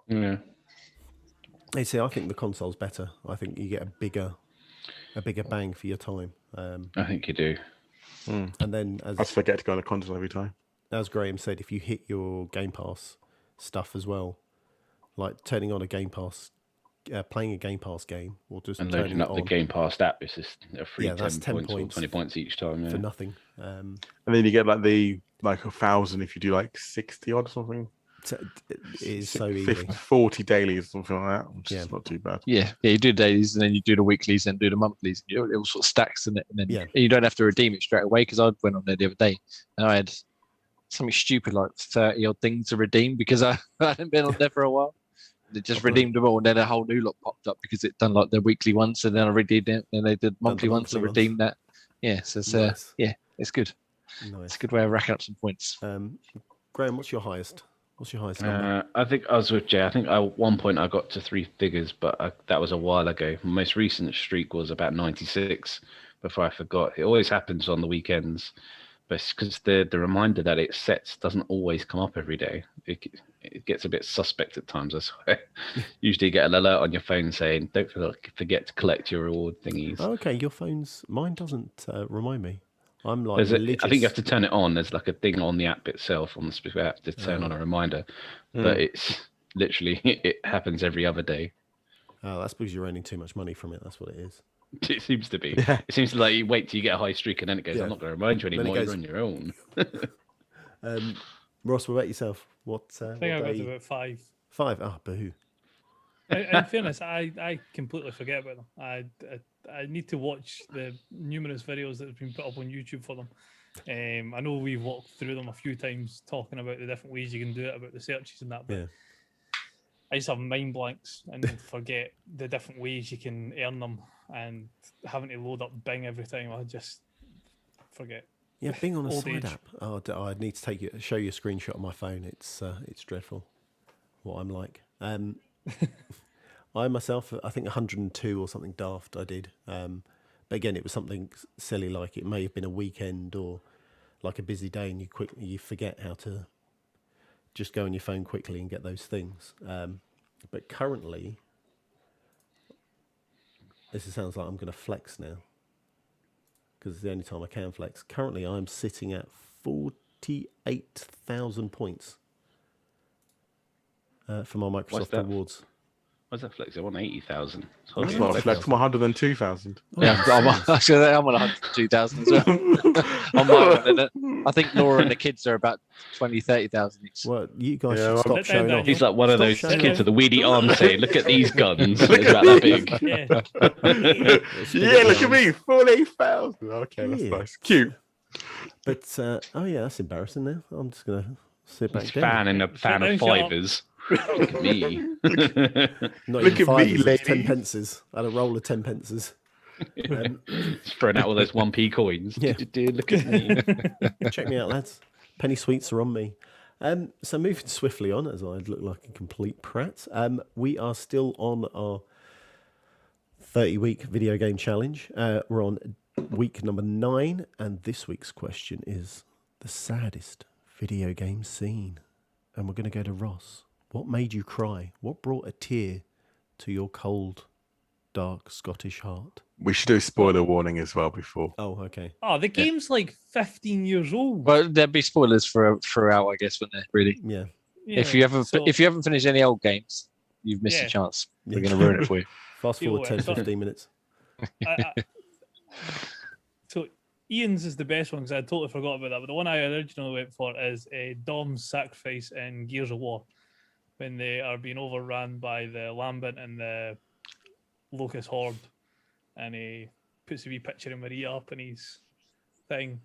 S2: yeah.
S4: Yeah.
S3: Hey, see, I think the console's better. I think you get a bigger bang for your time.
S4: I think you do.
S3: And then,
S1: I just forget to go on the console every time.
S3: as Graham said, if you hit your Game Pass stuff as well, like turning on a Game Pass, playing a Game Pass game, or just
S4: And
S3: turning
S4: loading
S3: it
S4: up the
S3: on
S4: Game Pass app, it's just a free
S3: Yeah, that's
S4: 10
S3: 10
S4: points or
S3: points
S4: 20 points each time. Yeah.
S3: for nothing.
S1: And then you get like 1,000 if you do like 60 odd or something.
S3: It is so
S1: 50,
S3: easy.
S1: 40 dailies or something like that, which
S3: Yeah.
S1: is not too bad.
S2: Yeah, you do dailies and then you do the weeklies and do the monthlies. It all sort of stacks in it, and then
S3: Yeah.
S2: you don't have to redeem it straight away. Because I went on there the other day and I had something stupid like 30 odd things to redeem because I hadn't been on there for a while. They just redeemed them all, and then a whole new lot popped up because it done like the weekly ones, and then I redeemed it, and they did monthly ones to
S3: monthly
S2: redeem that. Yeah, so it's
S3: Nice.
S2: it's good. It's
S3: Nice.
S2: a good way of racking up some points.
S3: Graham, what's your highest? What's your highest number?
S4: I think I was with Jay. I think at one point I got to 3 figures, but that was a while ago. My most recent streak was about 96 before I forgot. It always happens on the weekends, but it's because the reminder that it sets doesn't always come up every day. It gets a bit suspect at times, I swear. Usually you get an alert on your phone saying, don't forget to collect your reward thingies.
S3: Oh, okay, mine doesn't remind me. I'm like
S4: I
S3: religious.
S4: think you have to turn it on. There's like a thing on the app itself, on the specific app, to turn on a reminder. But it's literally, it happens every other day.
S3: Oh, that's because you're earning too much money from it. That's what it is.
S4: It seems to be. It seems like you wait till you get a high streak and then it goes,
S3: Yeah.
S4: I'm not going to remind you
S3: Then it
S4: anymore.
S3: goes-
S4: You're on your own.
S3: Ross, what about yourself? What?
S5: I think I got
S3: day?
S5: to about 5.
S3: 5. Ah, boo.
S5: In fairness, I completely forget about them. I need to watch the numerous videos that have been put up on YouTube for them. I know we've walked through them a few times, talking about the different ways you can do it, about the searches and that. But
S3: Yeah.
S5: I just have mind blanks and forget the different ways you can earn them, and having to load up Bing every time. I just forget.
S3: Yeah, Bing on a
S5: Old
S3: side
S5: age.
S3: app. Oh, I need to show you a screenshot on my phone. It's dreadful. What I'm like. I myself, I think 102 or something daft I did. But again, it was something silly, like it may have been a weekend or like a busy day, and you forget how to just go on your phone quickly and get those things. But currently, this sounds like I'm going to flex now, because it's the only time I can flex. Currently, I'm sitting at 48,000 points for my Microsoft rewards.
S4: What's that flex? I want 80,000.
S1: That's not a flex from 102,000.
S2: Yeah, I'm on 102,000 as well. On my one, isn't it? I think Laura and the kids are about 20, 30,000 each.
S3: Well, you guys
S1: Yeah,
S3: should stop showing off.
S4: He's like one of those
S3: showing
S4: kids
S3: off.
S4: with the weedy arm saying, "Look at these guns. It's about that big."
S5: Yeah.
S1: Yeah, look at me, 48,000. Okay, that's
S3: Yeah.
S1: nice. Cute.
S3: But oh yeah, that's embarrassing. Now I'm just gonna sit back
S4: He's
S3: down.
S4: fan and a fan of
S5: Shut up.
S4: fivers. Look at me.
S3: Not
S1: Look
S3: even
S1: at me,
S3: fives, it's 10
S1: lady.
S3: pences. I had a roll of 10 pences.
S4: Throwing out all those 1p coins.
S3: Yeah.
S4: Look at me.
S3: Check me out, lads. Penny sweets are on me. So moving swiftly on, as I look like a complete prat, we are still on our 30-week video game challenge. We're on week number 9, and this week's question is the saddest video game scene. And we're going to go to Ross. What made you cry? What brought a tear to your cold, dark Scottish heart?
S1: We should do spoiler warning as well before.
S3: Oh, okay.
S5: Oh, the game's like 15 years old.
S2: Well, there'd be spoilers throughout, I guess, wouldn't there? Really.
S3: Yeah.
S5: Yeah,
S2: If you haven't
S5: so-
S2: finished any old games, you've missed
S5: Yeah.
S2: a chance. We're
S3: Yeah.
S2: going to ruin it for you.
S3: Fast forward 10,
S5: So-
S3: 15 minutes.
S5: So Ian's is the best one because I totally forgot about that. But the one I originally went for is Dom's sacrifice in Gears of War, when they are being overrun by the Lambent and the Locust Horde, and he puts a wee picture of Maria up in his thing,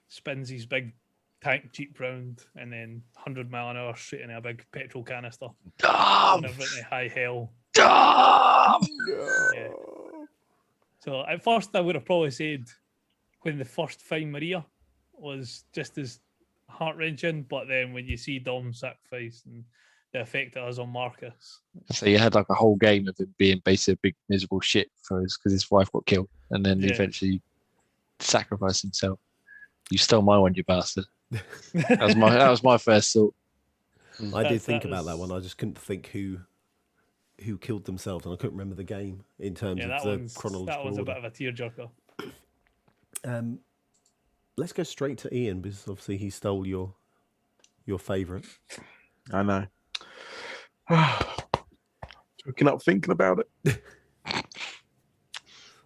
S5: spins his big tank jeep round, and then 100 mile an hour straight in a big petrol canister,
S2: Dom!
S5: and everything to high hell.
S2: Dom!
S5: Yeah. So at first I would have probably said when the first Find Maria was just as heart-wrenching, but then when you see Dom's sacrifice and the effect it has on Marcus.
S2: So you had like a whole game of him being basically a big miserable shit because his wife got killed, and then he
S5: Yeah.
S2: eventually sacrificed himself. You stole my one, you bastard. That was my first thought.
S3: I did
S5: That
S3: think about that
S5: was-
S3: one. I just couldn't think who killed themselves, and I couldn't remember the game in terms
S5: Yeah,
S3: of
S5: that
S3: the
S5: one's
S3: chronological
S5: a bit
S3: order.
S5: of a tearjerker.
S3: Let's go straight to Ian, because obviously he stole your favourite.
S1: I know. Waking up thinking about it.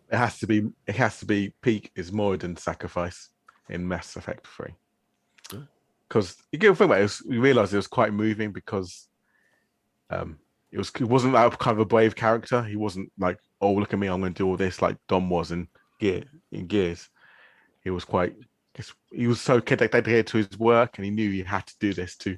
S1: It has to be peak is Moradin's sacrifice in Mass Effect 3. Because you get a think about it, we realized it was quite moving because it wasn't that kind of a brave character. He wasn't like, oh, look at me, I'm going to do all this like Dom was in Gears. He was he was so dedicated to his work, and he knew he had to do this to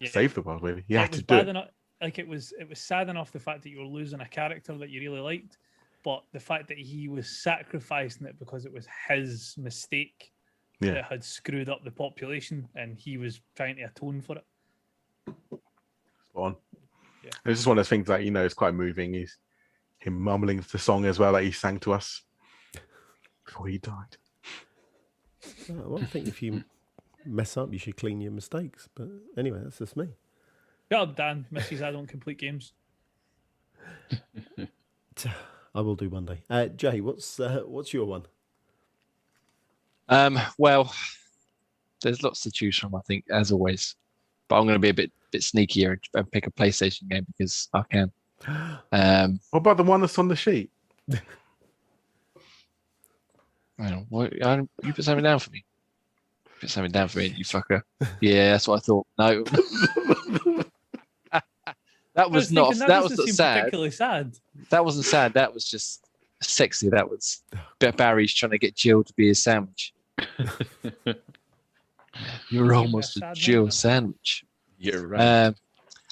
S5: Yeah.
S1: save the world. Really, he
S5: It
S1: had
S5: was
S1: to do
S5: bad
S1: it.
S5: enough, like it was sad enough the fact that you were losing a character that you really liked, but the fact that he was sacrificing it because it was his mistake
S1: Yeah.
S5: that had screwed up the population, and he was trying to atone for it.
S1: Spot on.
S5: Yeah.
S1: It's just one of those things that it's quite moving. Is him mumbling the song as well that he sang to us before he died.
S3: Well, I think if you mess up, you should clean your mistakes. But anyway, that's just me.
S5: Shut up, Dan. Misses I don't complete games.
S3: I will do one day. Jay, what's your one?
S2: Well, there's lots to choose from, I think, as always. But I'm going to be a bit sneakier and pick a PlayStation game because I can.
S1: What about the one that's on the sheet?
S2: You put something down for me. Put something down for me, you fucker. Yeah, that's what I thought. No, that was not. That was not sad.
S5: Particularly sad.
S2: That wasn't sad. That was just sexy. That was Barry's trying to get Jill to be his sandwich. You're almost a
S5: sad
S2: Jill
S5: moment.
S2: sandwich.
S4: You're right.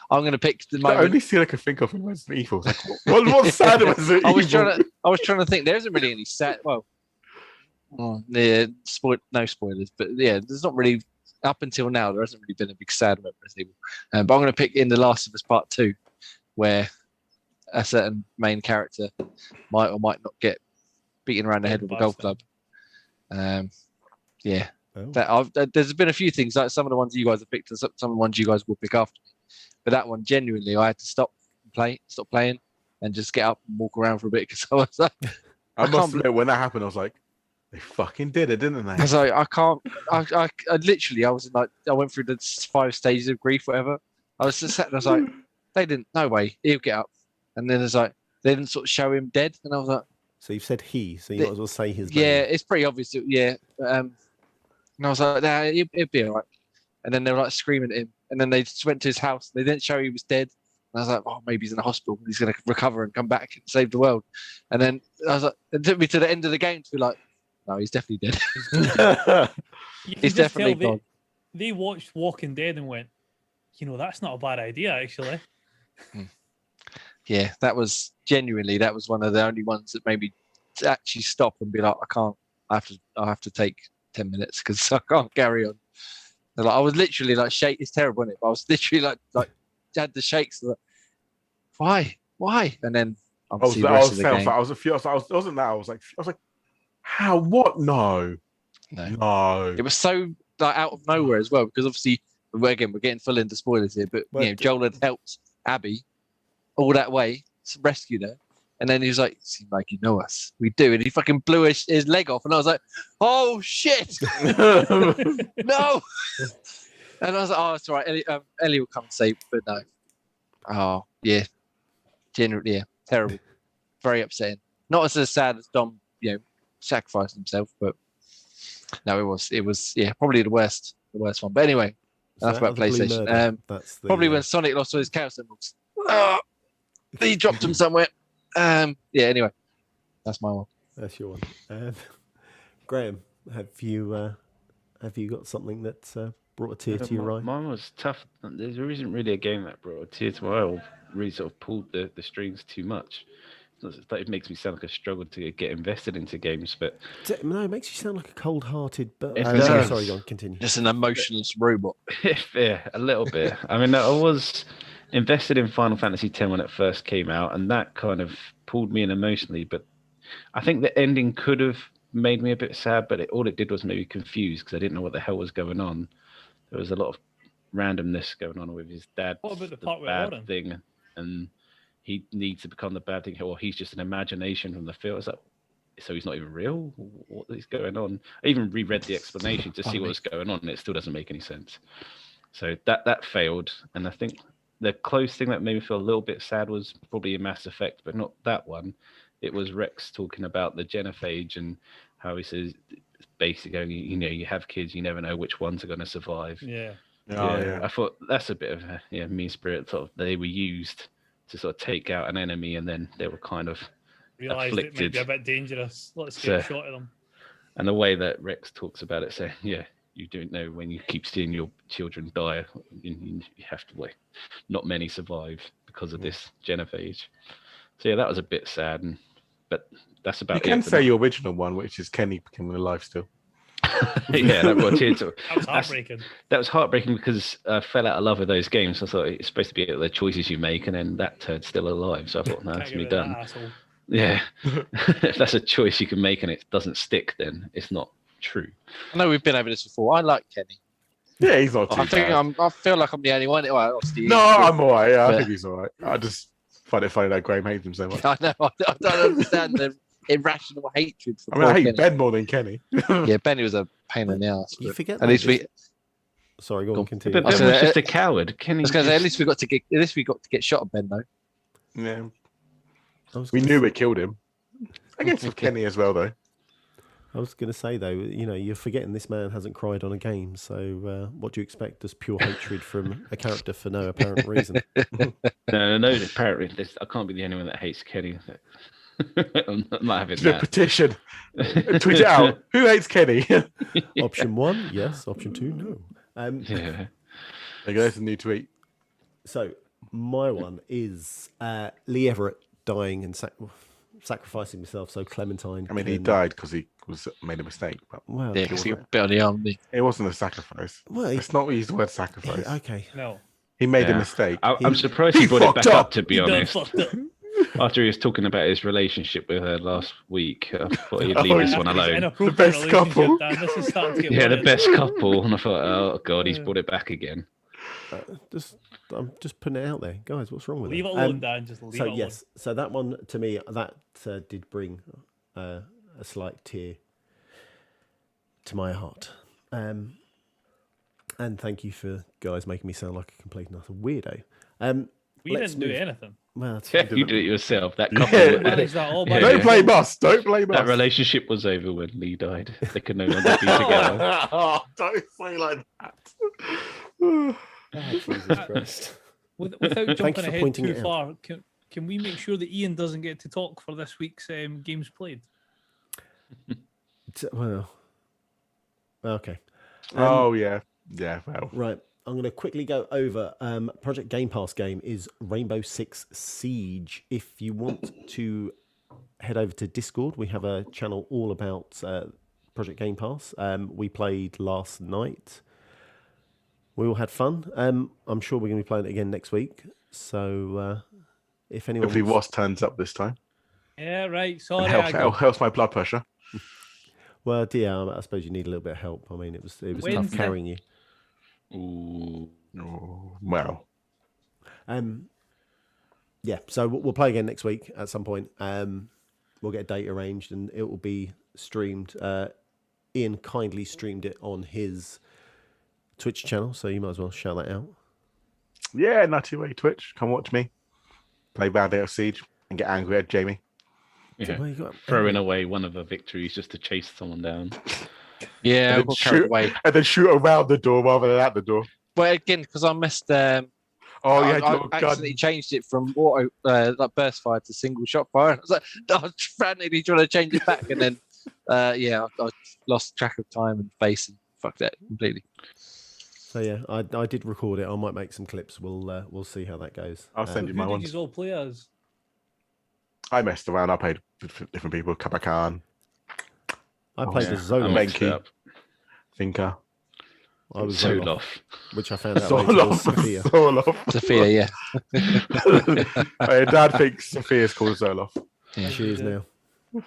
S2: I'm going to pick the
S1: The
S2: moment.
S1: only scene I can think of in Resident Evil. Like, what's sad about Resident
S2: I was
S1: Evil?
S2: trying to think. There isn't really any sad. Well, yeah, no spoilers, but yeah, there's not really up until now. There hasn't really been a big sad moment. But I'm going to pick in The Last of Us Part 2, where a certain main character might or might not get beaten around the head with a golf club. Yeah.
S3: Oh.
S2: There's been a few things, like some of the ones you guys have picked and some of the ones you guys will pick after me. But that one, genuinely, I had to stop playing and just get up and walk around for a bit because I was like,
S1: I must admit, when that happened, I was like, they fucking did it, didn't they?
S2: I was like, I can't. I literally, I was like, I went through the 5 stages of grief, whatever. I was just sat there, I was like, they didn't, no way, he'll get up. And then it's like, they didn't sort of show him dead. And I was like,
S3: So you've said he, so you might as well say his
S2: yeah,
S3: name.
S2: it's pretty obvious. Yeah. And I was like, nah, it'll be all right. And then they were like screaming at him. And then they just went to his house. They didn't show he was dead. And I was like, oh, maybe he's in a hospital. He's going to recover and come back and save the world. And then I was like, it took me to the end of the game to be like, no, he's definitely dead.
S5: You can
S2: He's
S5: just
S2: definitely
S5: tell
S2: gone.
S5: They watched Walking Dead and went, that's not a bad idea, actually.
S2: Yeah, that was genuinely, that was one of the only ones that made me actually stop and be like, I have to take 10 minutes because I can't carry on. And like, I was literally like shake. It's terrible, isn't it? But I was literally like had the shakes. Like, why? And then
S1: I was like, how? What? No.
S2: It was so like out of nowhere as well because obviously we're getting full into spoilers here, but Joel had helped Abby all that way to rescue her. And then he was like, seems like you know us. We do. And he fucking blew his leg off. And I was like, oh, shit. No. And I was like, oh, it's all right. Ellie will come and save. But no. Oh, yeah. Generally, yeah. Terrible. Very upsetting. Not as sad as Dom, sacrificed himself. But no, it was, yeah, probably the worst one. But anyway, enough about PlayStation. Probably when Sonic lost all his Chaos Emeralds. He dropped them somewhere. Anyway, that's my one.
S3: That's your one. Graham, have you got something that brought a tear to your eye?
S4: Mine was tough. There isn't really a game that brought a tear to my eye or really sort of pulled the strings too much. It makes me sound like I struggled to get invested into games, but
S3: no, it makes you sound like a cold-hearted. But sorry, go on, continue.
S2: Just an emotionless robot.
S4: Yeah, a little bit. I mean, I was invested in Final Fantasy X when it first came out, and that kind of pulled me in emotionally. But I think the ending could have made me a bit sad, but all it did was maybe confused because I didn't know what the hell was going on. There was a lot of randomness going on with his dad.
S5: What about the part with
S4: bad
S5: Lauren?
S4: thing, and he needs to become the bad thing, or he's just an imagination from the film. It's like, so he's not even real? What is going on? I even reread the explanation to see what was going on, and it still doesn't make any sense. So that failed, and I think the close thing that made me feel a little bit sad was probably in Mass Effect, but not that one. It was Rex talking about the genophage and how he says, basically, you have kids, you never know which ones are going to survive.
S5: Yeah.
S1: Yeah.
S4: I thought that's a bit of a mean spirit. Sort of, they were used to sort of take out an enemy, and then they were kind of
S5: realised
S4: afflicted.
S5: it might be a bit dangerous. Let's get a shot at them.
S4: And the way that Rex talks about it, saying, you don't know when you keep seeing your children die, you have to wait. Not many survive because of this genophage. So that was a bit sad, but that's about it.
S1: You can say your original one, which is Kenny becoming alive still.
S4: That brought a tear to it.
S5: That was heartbreaking.
S4: That was heartbreaking because I fell out of love with those games. I thought it's supposed to be the choices you make, and then that turned still alive. So I thought, no, that's me done. Yeah. If that's a choice you can make and it doesn't stick, then it's not true.
S2: I know we've been over this before. I like Kenny.
S1: Yeah, he's not too bad.
S2: I feel like I'm the only one. Well,
S1: I'm all right. Yeah, I think he's all right. I just find it funny that Graham hates him so much.
S2: I know. I don't understand the irrational hatred for
S1: I hate
S2: Kenny.
S1: Ben more than Kenny.
S2: Yeah, Benny was a pain in the ass.
S3: You forget
S2: at least
S3: Sorry, go on, continue.
S4: But Ben was just a coward. Kenny.
S2: At least we got to get shot at Ben though.
S1: Yeah. We knew it killed him. I guess with Kenny as well, though.
S3: I was going to say, though, you're forgetting this man hasn't cried on a game. So what do you expect? Just pure hatred from a character for no apparent reason.
S4: No, apparently. I can't be the only one that hates Kenny. I'm not having that.
S1: Petition. Tweet it out. Who hates Kenny?
S3: Option 1, yes. Option 2, no.
S4: Yeah.
S1: There goes a new tweet.
S3: So my one is Lee Everett dying and sacrificing himself so Clementine.
S1: I mean, he died because he made a mistake. But
S2: because he got bit on the arm.
S1: It wasn't a sacrifice.
S3: Well,
S1: it's not use the word sacrifice.
S3: Okay.
S5: No.
S1: He made a mistake.
S4: I'm surprised he brought it back up, to be honest. After he was talking about his relationship with her last week, I thought he'd leave this one alone.
S5: Inappropriate
S1: The best
S5: relationship,
S1: couple.
S5: Dan. This is starting to get
S4: Yeah, the
S5: weird.
S4: best couple. And I thought, oh god, he's brought it back again.
S3: I'm just putting it out there, guys. What's wrong with
S5: Leave
S3: it?
S5: it alone, Dan. Just leave it
S3: So
S5: alone.
S3: yes, so that one to me that did bring a slight tear to my heart. And thank you for guys making me sound like a complete and utter weirdo.
S5: We didn't do anything.
S3: Well,
S4: Yeah, you did it yourself. That couple.
S1: Yeah.
S5: Manage that all by
S4: Yeah.
S1: Don't
S5: yourself.
S1: blame us. Don't blame
S4: That
S1: us.
S4: relationship was over when Lee died. They could no longer be together.
S1: Oh, don't say like that.
S3: Jesus Christ.
S5: Without
S3: Thank you
S5: jumping
S3: for
S5: ahead
S3: pointing
S5: too
S3: it out.
S5: far, can we make sure that Ian doesn't get to talk for this week's games played?
S3: Well, okay.
S1: Oh yeah, yeah. Well,
S3: Right. I'm going to quickly go over Project Game Pass game is Rainbow Six Siege. If you want to head over to Discord, we have a channel all about Project Game Pass. We played last night. We all had fun. I'm sure we're going to be playing it again next week. So if anyone
S1: hopefully
S3: wants-
S1: Ross turns up this time.
S5: Yeah, right.
S1: And
S5: Sorry,
S1: helps my blood pressure.
S3: Well, yeah, I suppose you need a little bit of help. I mean, it was tough
S5: Wednesday.
S3: carrying you.
S4: Ooh.
S1: Oh, well,
S3: Yeah, so we'll play again next week at some point. We'll get a date arranged and it will be streamed. Ian kindly streamed it on his Twitch channel, so you might as well shout that out.
S1: yeah, Nutty Way Twitch. Come watch me play Bad Day of Siege and get angry at Jamie.
S4: Yeah.
S3: Well, you got
S4: Throwing away one of the victories just to chase someone down.
S2: Yeah, I
S1: And then
S2: got carried
S1: shoot-
S2: away.
S1: And then shoot around the door rather than at the door.
S2: Well, again, because I missed.
S1: Oh,
S2: I,
S1: yeah,
S2: I
S1: your gun.
S2: accidentally changed it from auto, like burst fire to single shot fire. I was like, I was frantically trying to change it back, and then, yeah, I lost track of time and space and fucked that completely.
S3: So yeah, I did record it. I might make some clips. We'll see how that goes.
S1: I'll send you
S5: Who
S1: my
S5: did
S1: ones.
S5: you all play as?
S1: I messed around. I played with different people. Kabakan,
S3: I played
S1: yeah.
S3: as Zoloff.
S1: I'm
S4: mixed
S1: Menki.
S4: up.
S1: Thinker.
S3: I was
S4: So
S3: Zoloff,
S4: off.
S3: which I found out later was Sophia.
S1: Zoloff.
S2: Sophia, yeah.
S1: My dad thinks Sophia's called Zoloff.
S2: Yeah.
S3: She is now.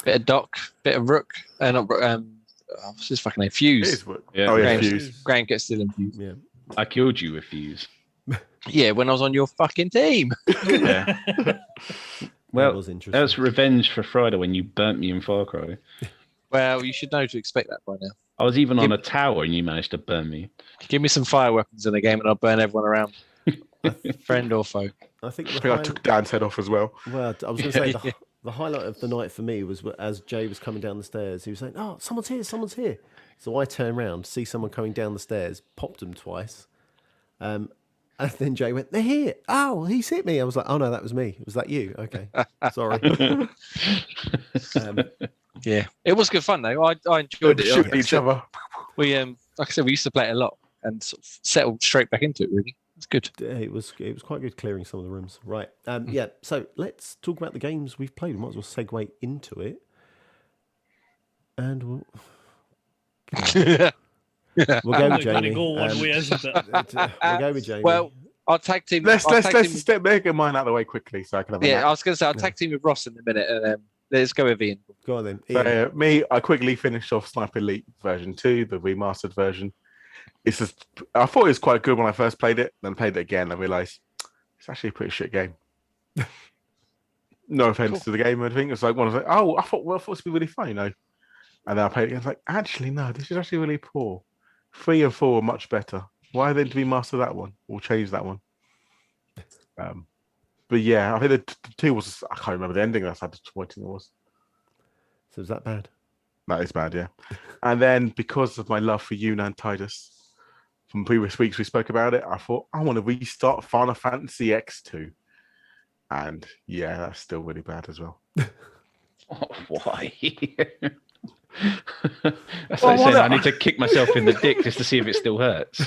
S2: Bit of Doc, bit of Rook, not Rook, what's his fucking name?
S1: It
S2: Fuse.
S1: is what-
S4: Yeah.
S1: Oh yeah,
S2: Graham,
S1: Fuse.
S2: Graham gets still in Fuse.
S3: Yeah.
S4: I killed you with Fuse.
S2: Yeah, when I was on your fucking team.
S4: Yeah.
S3: That
S4: Well,
S3: was interesting.
S4: that was revenge for Friday when you burnt me in Far Cry.
S2: Well, you should know to expect that by now.
S4: I was even on a tower and you managed to burn me.
S2: Give me some fire weapons in the game and I'll burn everyone around. Friend or foe.
S3: I think
S1: I think I took Dan's head off as well.
S3: Well, I was going to say the highlight of the night for me was as Jay was coming down the stairs. He was saying, "Oh, someone's here! Someone's here!" So I turned around, see someone coming down the stairs, popped him twice, and then Jay went, "They're here! Oh, he's hit me!" I was like, "Oh no, that was me. Was that you? Okay, sorry."
S2: Yeah, it was good fun though. I enjoyed it.
S1: Shooting each other.
S2: We like I said, we used to play it a lot and sort of settled straight back into it. Really, it's good.
S3: It was quite good clearing some of the rooms. Right. Yeah. So let's talk about the games we've played. We might as well segue into it, and we'll go with
S5: Only
S3: Jamie.
S5: gonna go one way, isn't it?
S3: We'll go with Jamie.
S2: Well, I'll tag team.
S1: Let's
S2: I'll tag team-
S1: step making mine out of the way quickly so I can have a
S2: Yeah,
S1: nap.
S2: I was going to say I'll tag team with Ross in a minute, and let's go with Ian.
S3: go on then.
S1: So,
S3: Ian.
S1: me, I quickly finished off Sniper Elite version 2, the remastered version. It's just, I thought it was quite good when I first played it, then played it again. I realised it's actually a pretty shit game. No offense to the game or anything. It's like one of the, oh, I thought it would be really fun, you know. And then I played it again. It's like, actually, no, this is actually really poor. 3 and 4 are much better. Why didn't we master that one or change that one? But yeah, I think the 2 was, I can't remember the ending. That's how disappointing it was.
S3: So is that bad?
S1: That is bad, yeah. And then because of my love for Yuna and Titus from previous weeks we spoke about it, I thought I want to restart Final Fantasy X2. And yeah, that's still really bad as well.
S4: Oh, why? That's like saying I need to kick myself in the dick just to see if it still hurts.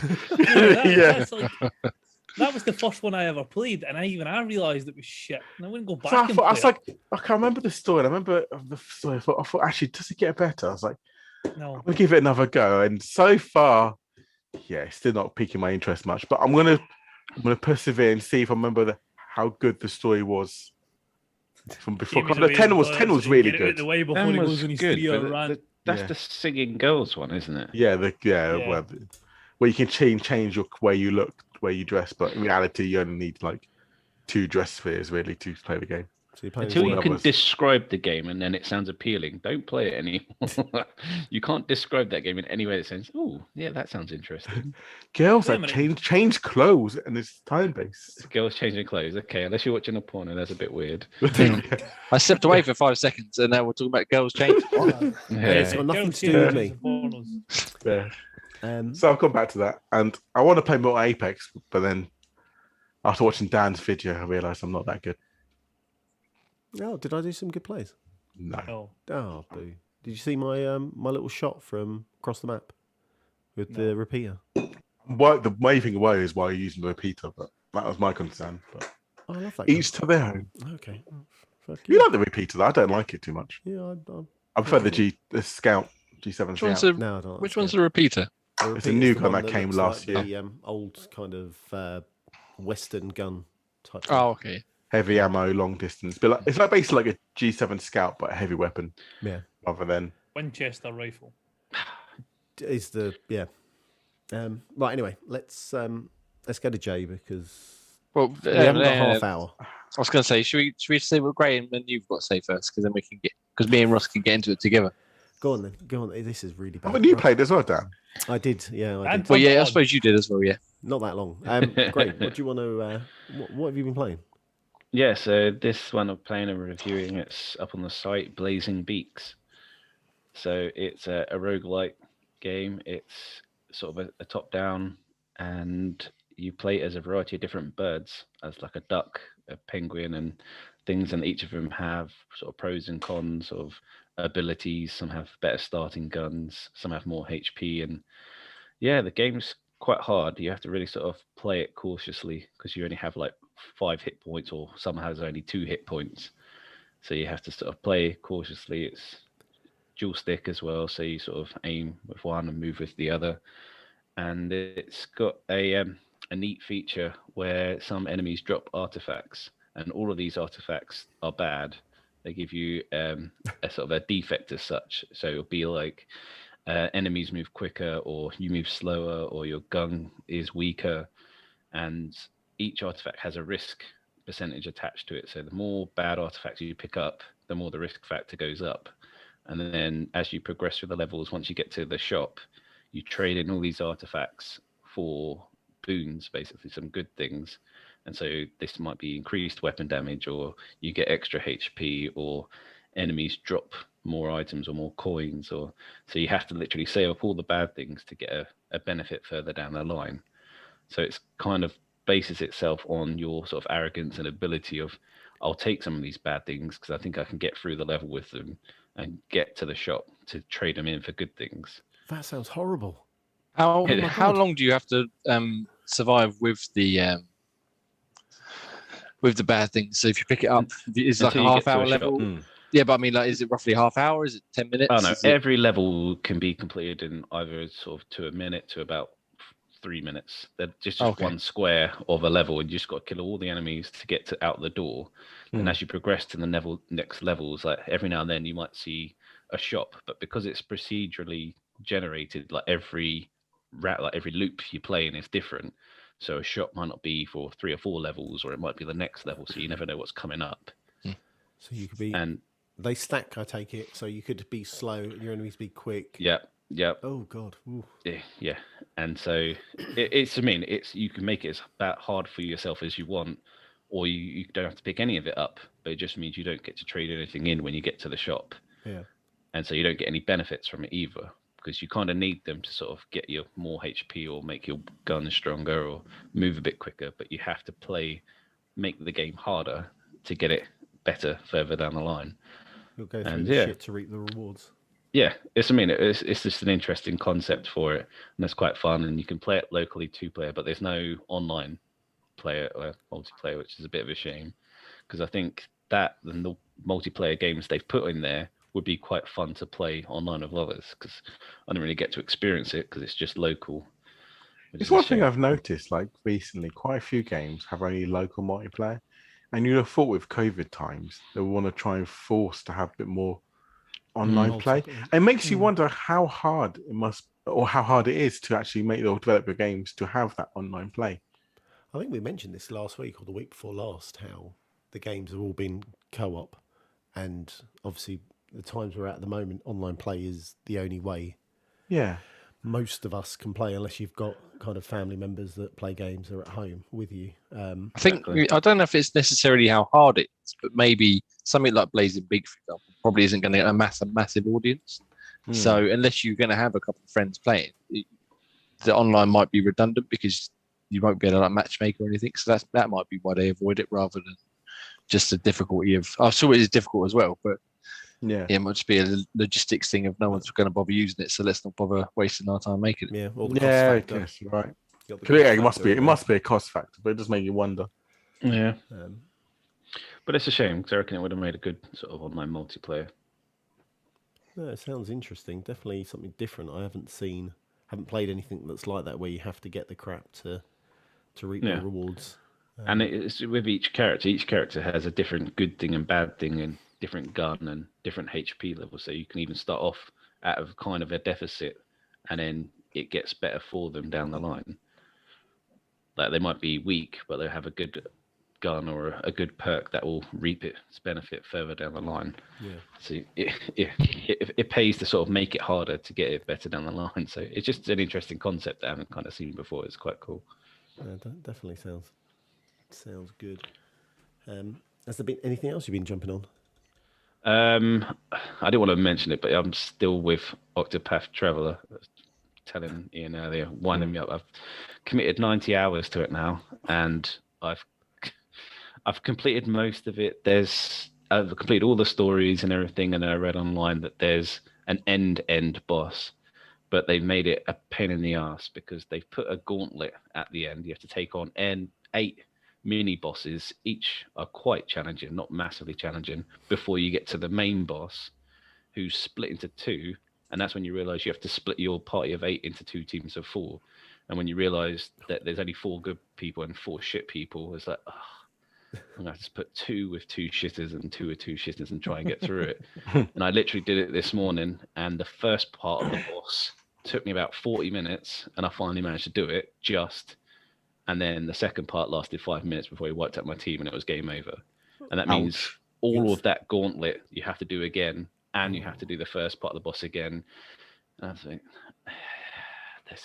S1: Yeah.
S5: That was the first one I ever played, and I realised it was shit. And I wouldn't go back.
S1: So I
S5: and
S1: thought, I was
S5: play
S1: like, I can remember the story. And I remember the story. I thought, actually, does it get better? I was like,
S5: it. No.
S1: I'm gonna give it another go. And so far, yeah, it's still not piquing my interest much. But I'm gonna persevere and see if I remember how good the story was. from before.
S5: Jamie's
S1: The
S5: away
S1: 10
S5: in
S1: was
S5: the
S1: 10 was
S5: toilet, so
S1: really
S5: get it out
S1: good.
S5: the way before
S4: That
S5: he
S4: was
S5: goes on his
S4: good,
S5: 3-hour
S4: but
S5: rant.
S4: that's
S1: Yeah.
S4: the singing girls one, isn't it?
S1: Yeah,
S5: Yeah.
S1: well, where you can change your where you look, where you dress, but in reality, you only need like 2 dress spheres really to play the game.
S3: So you're playing
S4: Until
S3: as
S4: you
S1: All
S4: can
S1: others.
S4: describe the game and then it sounds appealing, don't play it anymore. You can't describe that game in any way that says, "Oh, yeah, that sounds interesting."
S1: Girls that
S5: Limited.
S1: change clothes and it's time based.
S4: Girls changing clothes. Okay, unless you're watching a porno, that's a bit weird.
S2: I stepped away for 5 seconds, and now we're talking about girls changing.
S3: And it's got nothing
S5: Girls
S3: to do with
S5: change
S3: me.
S5: pornos.
S1: Yeah. So I've gone back to that, and I want to play more Apex, but then after watching Dan's video, I realised I'm not that good.
S3: Oh, did I do some good plays?
S1: No.
S5: Oh,
S3: Oh, boo. Did you see my my little shot from across the map with the repeater?
S1: The main thing away is why you're using the repeater, but that was my concern. But
S3: Oh, I love that.
S1: each to their own.
S3: Okay. Oh, fuck
S1: You like the repeater, though. I don't like it too much.
S3: Yeah,
S1: I prefer the Scout G7
S2: Which one's
S1: Scout.
S2: the,
S3: no, I don't.
S2: which one's the repeater?
S1: It's a new gun that came last year.
S3: The old kind of Western gun type.
S2: Oh, okay.
S1: Heavy ammo, long distance. But it's like basically like a G7 Scout, but a heavy weapon.
S3: Yeah.
S1: Rather than
S5: Winchester rifle.
S3: Is the yeah. Right. Anyway, let's go to Jay because
S2: Well,
S3: we haven't got half hour.
S2: I was going to say, should we say what Graham and you've got to say first, because then we can get, because me and Ross can get into it together.
S3: Go on then. Go on. This is really bad.
S1: haven't you
S3: Right.
S1: played as well, Dan?
S3: I did. Yeah, I
S5: And
S3: did.
S2: Well, yeah, I
S5: on.
S2: suppose you did as well. Yeah.
S3: Not that long. Great. What do you want to? What have you been playing?
S4: Yeah, so this one I'm playing and reviewing, it's up on the site, Blazing Beaks. So it's a roguelike game. It's sort of a top-down, and you play as a variety of different birds, as like a duck, a penguin, and things, and each of them have sort of pros and cons of abilities. Some have better starting guns, some have more HP, and yeah, the game's quite hard. You have to really sort of play it cautiously because you only have like 5 hit points, or some has only 2 hit points. So you have to sort of play cautiously. It's dual stick as well, so you sort of aim with one and move with the other. And it's got a neat feature where some enemies drop artifacts, and all of these artifacts are bad. They give you a sort of a defect as such. So it'll be like enemies move quicker, or you move slower, or your gun is weaker, and each artifact has a risk percentage attached to it. So the more bad artifacts you pick up, the more the risk factor goes up. And then as you progress through the levels, once you get to the shop, you trade in all these artifacts for boons, basically some good things. And so this might be increased weapon damage, or you get extra HP, or enemies drop more items or more coins, or so you have to literally save up all the bad things to get a benefit further down the line. So it's kind of bases itself on your sort of arrogance and ability of, I'll take some of these bad things because I think I can get through the level with them and get to the shop to trade them in for good things.
S3: That sounds horrible.
S2: How
S3: my
S2: how
S3: God.
S2: long do you have to survive with the bad things? So if you pick it up, is it like a
S4: Until you
S2: half
S4: get to
S2: hour
S4: a shop.
S2: level? Yeah, but I mean, like, is it roughly half hour? Is it 10 minutes?
S4: Oh no,
S2: Is it-
S4: every level can be completed in either sort of to a minute to about 3 minutes. They're just
S2: Okay.
S4: one square of a level, and you just got to kill all the enemies to get to out the door. And as you progress to the next levels, like every now and then you might see a shop, but because it's procedurally generated, like every loop you play in is different. So a shop might not be for 3 or 4 levels, or it might be the next level, so you never know what's coming up.
S3: So you could be.
S4: And
S3: They stack, I take it. So you could be slow, and your enemies be quick.
S4: yeah.
S3: Oh God. Ooh.
S4: Yeah, and so it's you can make it as that hard for yourself as you want, or you don't have to pick any of it up, but it just means you don't get to trade anything in when you get to the shop,
S3: Yeah.
S4: and so you don't get any benefits from it either, because you kind of need them to sort of get you more HP or make your gun stronger or move a bit quicker, but you have to make the game harder to get it better further down the line.
S3: You'll go through
S4: And
S3: the
S4: yeah.
S3: shit to reap the rewards.
S4: Yeah, it's just an interesting concept for it, and it's quite fun. And you can play it locally 2-player, but there's no online player or multiplayer, which is a bit of a shame, because I think that and the multiplayer games they've put in there would be quite fun to play online with others. Because I didn't really get to experience it because it's just local. which
S1: It's
S4: is a
S1: one thing
S4: shame.
S1: I've noticed, like recently, quite a few games have only local multiplayer. And you'd have thought with COVID times, they would want to try and force to have a bit more online play.
S3: Multiple.
S1: It makes you wonder how hard it must, or how hard it is to actually make or develop your games to have that online play.
S3: I think we mentioned this last week or the week before last, how the games have all been co-op, and obviously the times we're at the moment, online play is the only way
S1: Yeah.
S3: most of us can play, unless you've got kind of family members that play games or at home with you.
S2: I think
S4: Exactly.
S2: I don't know if it's necessarily how hard it is, but maybe something like Blazing Big, for example, probably isn't going to get a massive audience. So unless you're going to have a couple of friends playing, the online might be redundant because you won't be able to like matchmake or anything. So that might be why they avoid it rather than just the difficulty of. I'm sure it is difficult as well, but
S1: Yeah.
S2: it might just be a logistics thing of no one's going to bother using it, so let's not bother wasting our time making it.
S3: Yeah, or the cost
S1: Yeah, I
S3: factor.
S1: guess you're right.
S3: You've got the
S1: 'Cause, yeah,
S3: cost
S1: it must
S3: factor
S1: be.
S3: as
S1: It
S3: well.
S1: must be a cost factor, but it does make you wonder.
S4: Yeah,
S3: Um,
S4: but it's a shame because I reckon it would have made a good sort of online multiplayer.
S3: no, it sounds interesting. Definitely something different. I haven't played anything that's like that, where you have to get the crap to reap
S4: Yeah.
S3: the rewards.
S4: And it's with each character. Each character has a different good thing and bad thing, and different gun and different HP level. So you can even start off out of kind of a deficit, and then it gets better for them down the line. Like they might be weak, but they'll have a good gun or a good perk that will reap its benefit further down the line.
S3: Yeah.
S4: So it pays to sort of make it harder to get it better down the line. So it's just an interesting concept that I haven't kind of seen before. It's quite cool.
S3: That definitely sounds good. Has there been anything else you've been jumping on?
S4: I didn't want to mention it, but I'm still with Octopath Traveler. I was telling Ian earlier, winding me up. I've committed 90 hours to it now, and I've completed most of it. I've completed all the stories and everything, and I read online that there's an end boss, but they've made it a pain in the ass because they've put a gauntlet at the end. You have to take on 8 mini bosses. Each are quite challenging, not massively challenging, before you get to the main boss, who's split into 2. And that's when you realize you have to split your party of 8 into 2 teams of 4. And when you realize that there's only 4 good people and 4 shit people, it's like, oh, I'm going to have to put 2 with 2 shitters and 2 with 2 shitters and try and get through it. And I literally did it this morning. And the first part of the boss took me about 40 minutes. And I finally managed to do it and then the second part lasted 5 minutes before he wiped out my team and it was game over. And that means all of that gauntlet you have to do again, and you have to do the first part of the boss again. And I think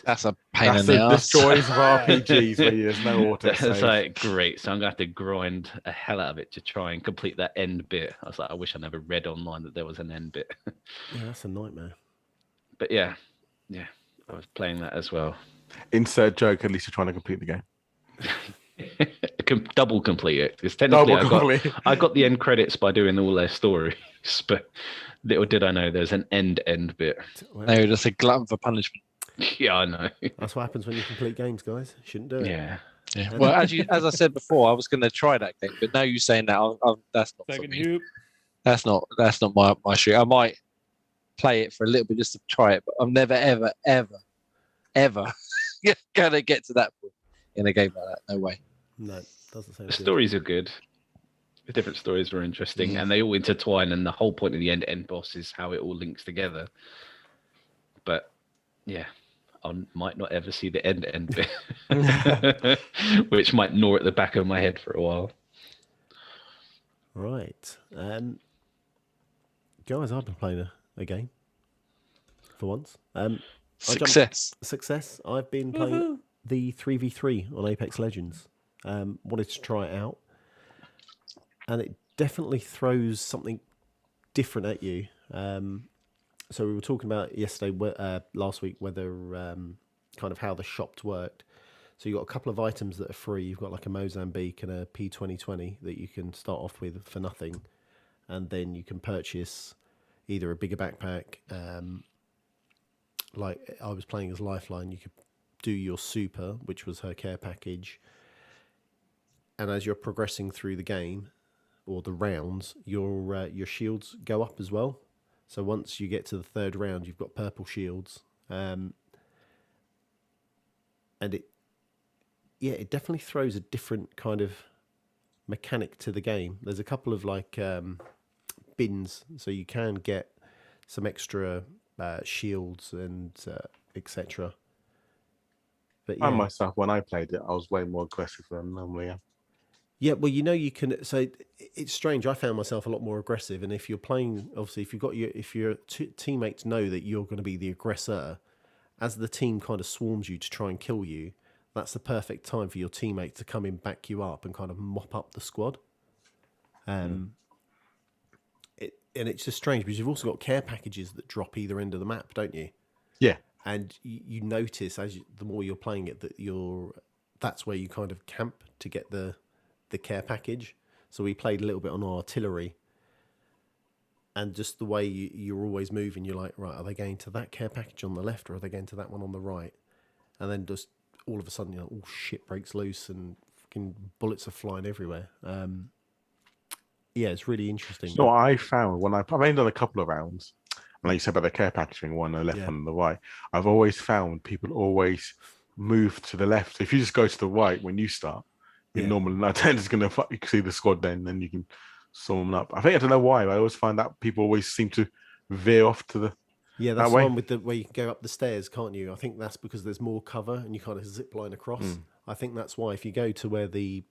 S2: That's a pain
S1: That's
S2: in the
S1: the
S2: ass.
S1: joys of RPGs where there's no auto
S4: it's
S1: save.
S4: like great. So I'm gonna have to grind a hell out of it to try and complete that end bit. I was like, I wish I never read online that there was an end bit.
S3: Yeah, that's a nightmare.
S4: But yeah, I was playing that as well.
S1: Insert joke. At least you're trying to complete the game.
S4: Double complete it. Because technically
S1: complete.
S4: I got the end credits by doing all their stories, but little did I know there's an end bit.
S3: Well,
S2: They were just a glutton for punishment.
S4: Yeah, I know.
S3: that's what happens when you complete games, guys. Shouldn't do it.
S4: Yeah.
S2: Yeah. Well, as I said before, I was going to try that game, but now you saying that, that's not for
S5: Second
S2: me.
S5: you.
S2: That's not my street. I might play it for a little bit just to try it, but I'm never ever gonna get to that point in a game like that. No way.
S3: No, doesn't sound
S4: The
S3: good.
S4: stories are good. The different stories were interesting, and they all intertwine. And the whole point of the end boss is how it all links together. But yeah, I might not ever see the end bit, which might gnaw at the back of my head for a while.
S3: Right. Guys, I've been playing a game for once.
S2: Success.
S3: I've been playing the 3v3 on Apex Legends. Wanted to try it out. And it definitely throws something different at you. So we were talking about last week, whether kind of how the shops worked. So you've got a couple of items that are free. You've got like a Mozambique and a P2020 that you can start off with for nothing. And then you can purchase either a bigger backpack. Like I was playing as Lifeline, you could do your super, which was her care package. And as you're progressing through the game or the rounds, your shields go up as well. So once you get to the third round, you've got purple shields. And it definitely throws a different kind of mechanic to the game. There's a couple of like bins, so you can get some extra shields and etc. But
S1: I
S3: yeah,
S1: myself, when I played it, I was way more aggressive than normally am.
S3: yeah. Well, you can. So it's strange. I found myself a lot more aggressive, and if you're playing, obviously, if your teammates know that you're going to be the aggressor, as the team kind of swarms you to try and kill you, that's the perfect time for your teammate to come in, back you up, and kind of mop up the squad. And it's just strange because you've also got care packages that drop either end of the map, don't you?
S1: Yeah.
S3: And you notice the more you're playing it that that's where you kind of camp to get the care package. So we played a little bit on artillery, and just the way you're always moving, you're like, right, are they going to that care package on the left or are they going to that one on the right? And then just all of a sudden, all shit breaks loose and fucking bullets are flying everywhere. Yeah, it's really interesting.
S1: So I found when I've only done a couple of rounds, and like you said about the care packaging, one on the left, one on the right, I've always found people always move to the left. So if you just go to the right when you start, you're normal. And then it's going to, you can see the squad then you can swarm them up. I don't know why, but I always find that people always seem to veer off to the
S3: that's
S1: the way.
S3: one with where you can go up the stairs, can't you? I think that's because there's more cover and you kind of zip line across. I think that's why if you go to where I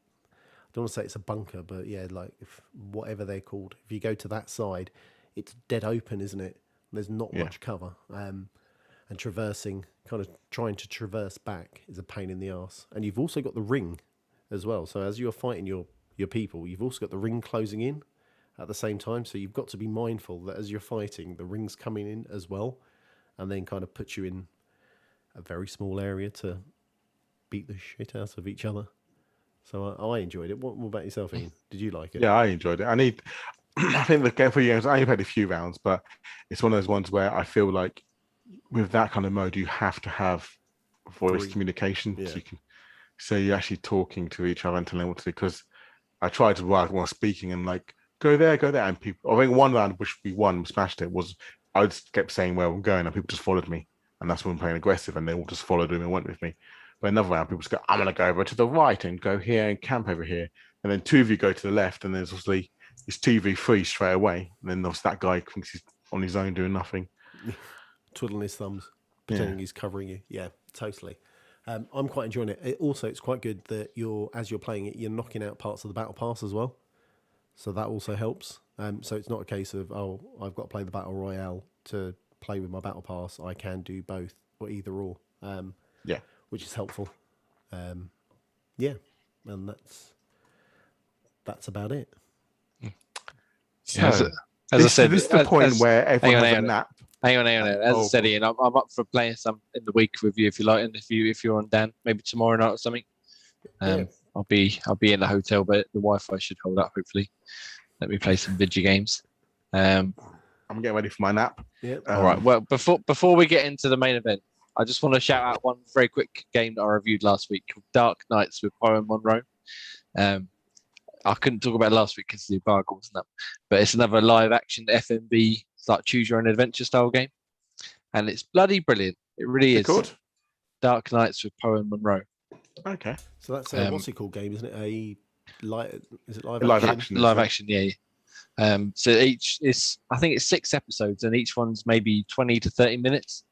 S3: don't want to say it's a bunker, but yeah, like whatever they're called, if you go to that side, it's dead open, isn't it? There's not much cover, and kind of trying to traverse back is a pain in the arse. And you've also got the ring as well. So as you're fighting your people, you've also got the ring closing in at the same time. So you've got to be mindful that as you're fighting, the ring's coming in as well, and then kind of put you in a very small area to beat the shit out of each other. So I enjoyed it. What about yourself, Ian? Did you like it?
S1: Yeah, I enjoyed it. I think the game for games, I only played a few rounds, but it's one of those ones where I feel like with that kind of mode, you have to have voice communication. So you're actually talking to each other and telling them what to do. Because I tried to write while speaking and like, go there. And people, I think one round, which we won, smashed it, was I just kept saying where I'm going and people just followed me. And that's when I'm playing aggressive and they all just followed me and went with me. But another round, people just go, I'm going to go over to the right and go here and camp over here. And then two of you go to the left and there's obviously it's 2v3 straight away. And then obviously that guy thinks he's on his own doing nothing.
S3: Twiddling his thumbs, pretending he's covering you. Yeah, totally. I'm quite enjoying it. It's quite good that as you're playing it, you're knocking out parts of the battle pass as well. So that also helps. So it's not a case of, I've got to play the battle royale to play with my battle pass. I can do both or either or. Which is helpful. And that's about it.
S1: So,
S2: as I said,
S1: this is the point where everyone has a nap.
S2: Hang on. As I said, Ian, I'm up for playing some in the week with you if you like, and if you're on Dan, maybe tomorrow night or something. I'll be in the hotel, but the Wi-Fi should hold up. Hopefully, let me play some video games.
S1: I'm getting ready for my nap.
S2: All right. Well, before we get into the main event, I just want to shout out one very quick game that I reviewed last week called Dark Knights with Poe and Monroe. I couldn't talk about it last week because the embargo wasn't up, but it's another live action FMV, like choose your own adventure style game, and it's bloody brilliant. It really is.
S1: Called?
S2: Dark Knights with Poe and Monroe.
S1: Okay.
S3: So that's a what's it called game, isn't it? Is it live
S1: action?
S2: Live action, yeah. So I think it's 6 episodes, and each one's maybe 20 to 30 minutes.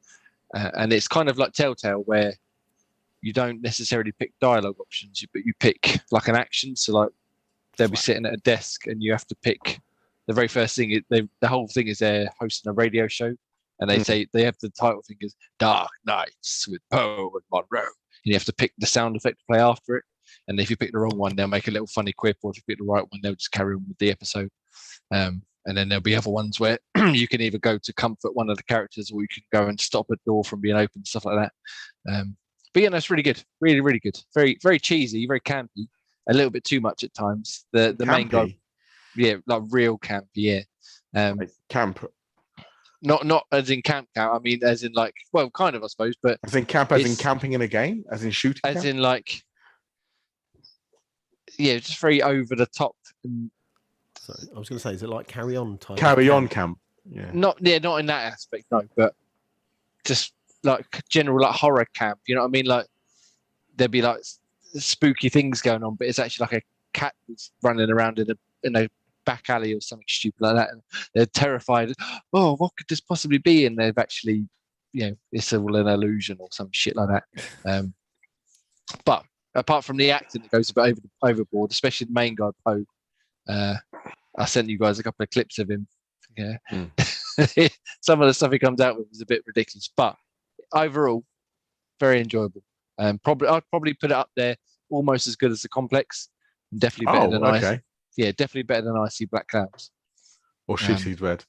S2: And it's kind of like Telltale, where you don't necessarily pick dialogue options, but you pick like an action. So like they'll be sitting at a desk, and you have to pick the very first thing. The whole thing is they're hosting a radio show, and they say they have the title thing is Dark Knights with Poe and Monroe, and you have to pick the sound effect to play after it. And if you pick the wrong one, they'll make a little funny quip, or if you pick the right one, they'll just carry on with the episode. And then there'll be other ones where you can either go to comfort one of the characters, or you can go and stop a door from being open, stuff like that. But yeah, that's really good. Really, really good. Very, very cheesy, very campy. A little bit too much at times. The main guy, like real campy, yeah.
S1: Like camp.
S2: Not as in camp. I mean, as in like, well, kind of, I suppose. But
S1: as in camp, as in camping in a game, as in shooting.
S2: As
S1: camp?
S2: in like, yeah, just very over the top.
S3: So I was going to say, is it like Carry On type?
S1: Carry On camp. Yeah.
S2: Not in that aspect, no. But just like general like horror camp. You know what I mean? Like there'd be like spooky things going on, but it's actually like cat that's running around in a back alley or something stupid like that, and they're terrified. Oh, what could this possibly be? And they've actually, it's all an illusion or some shit like that. But apart from the acting that goes a bit overboard, especially the main guy Poe, I sent you guys a couple of clips of him. Yeah, some of the stuff he comes out with is a bit ridiculous, but overall, very enjoyable. I'd probably put it up there, almost as good as the Complex. Definitely better than
S1: okay.
S2: definitely better than I See Black Clouds.
S1: Or She Sees Red.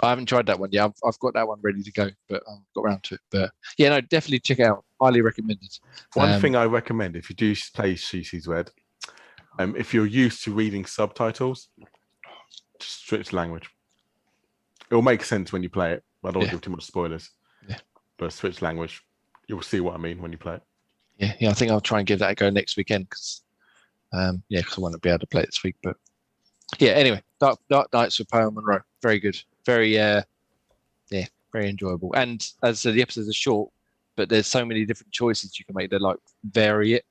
S2: I haven't tried that one yet. I've got that one ready to go, but I haven't got around to it. But yeah, no, definitely check it out. Highly recommended.
S1: One thing I recommend if you do play She Sees Red, if you're used to reading subtitles, just switch language. It will make sense when you play it. I don't want to give too much spoilers.
S2: Yeah.
S1: But switch language. You'll see what I mean when you play it.
S2: Yeah. I think I'll try and give that a go next weekend because I won't be able to play it this week. But yeah, anyway, Dark Nights with Poe and Monroe. Very good. Very, very enjoyable. And as I said, the episodes are short, but there's so many different choices you can make that like vary it.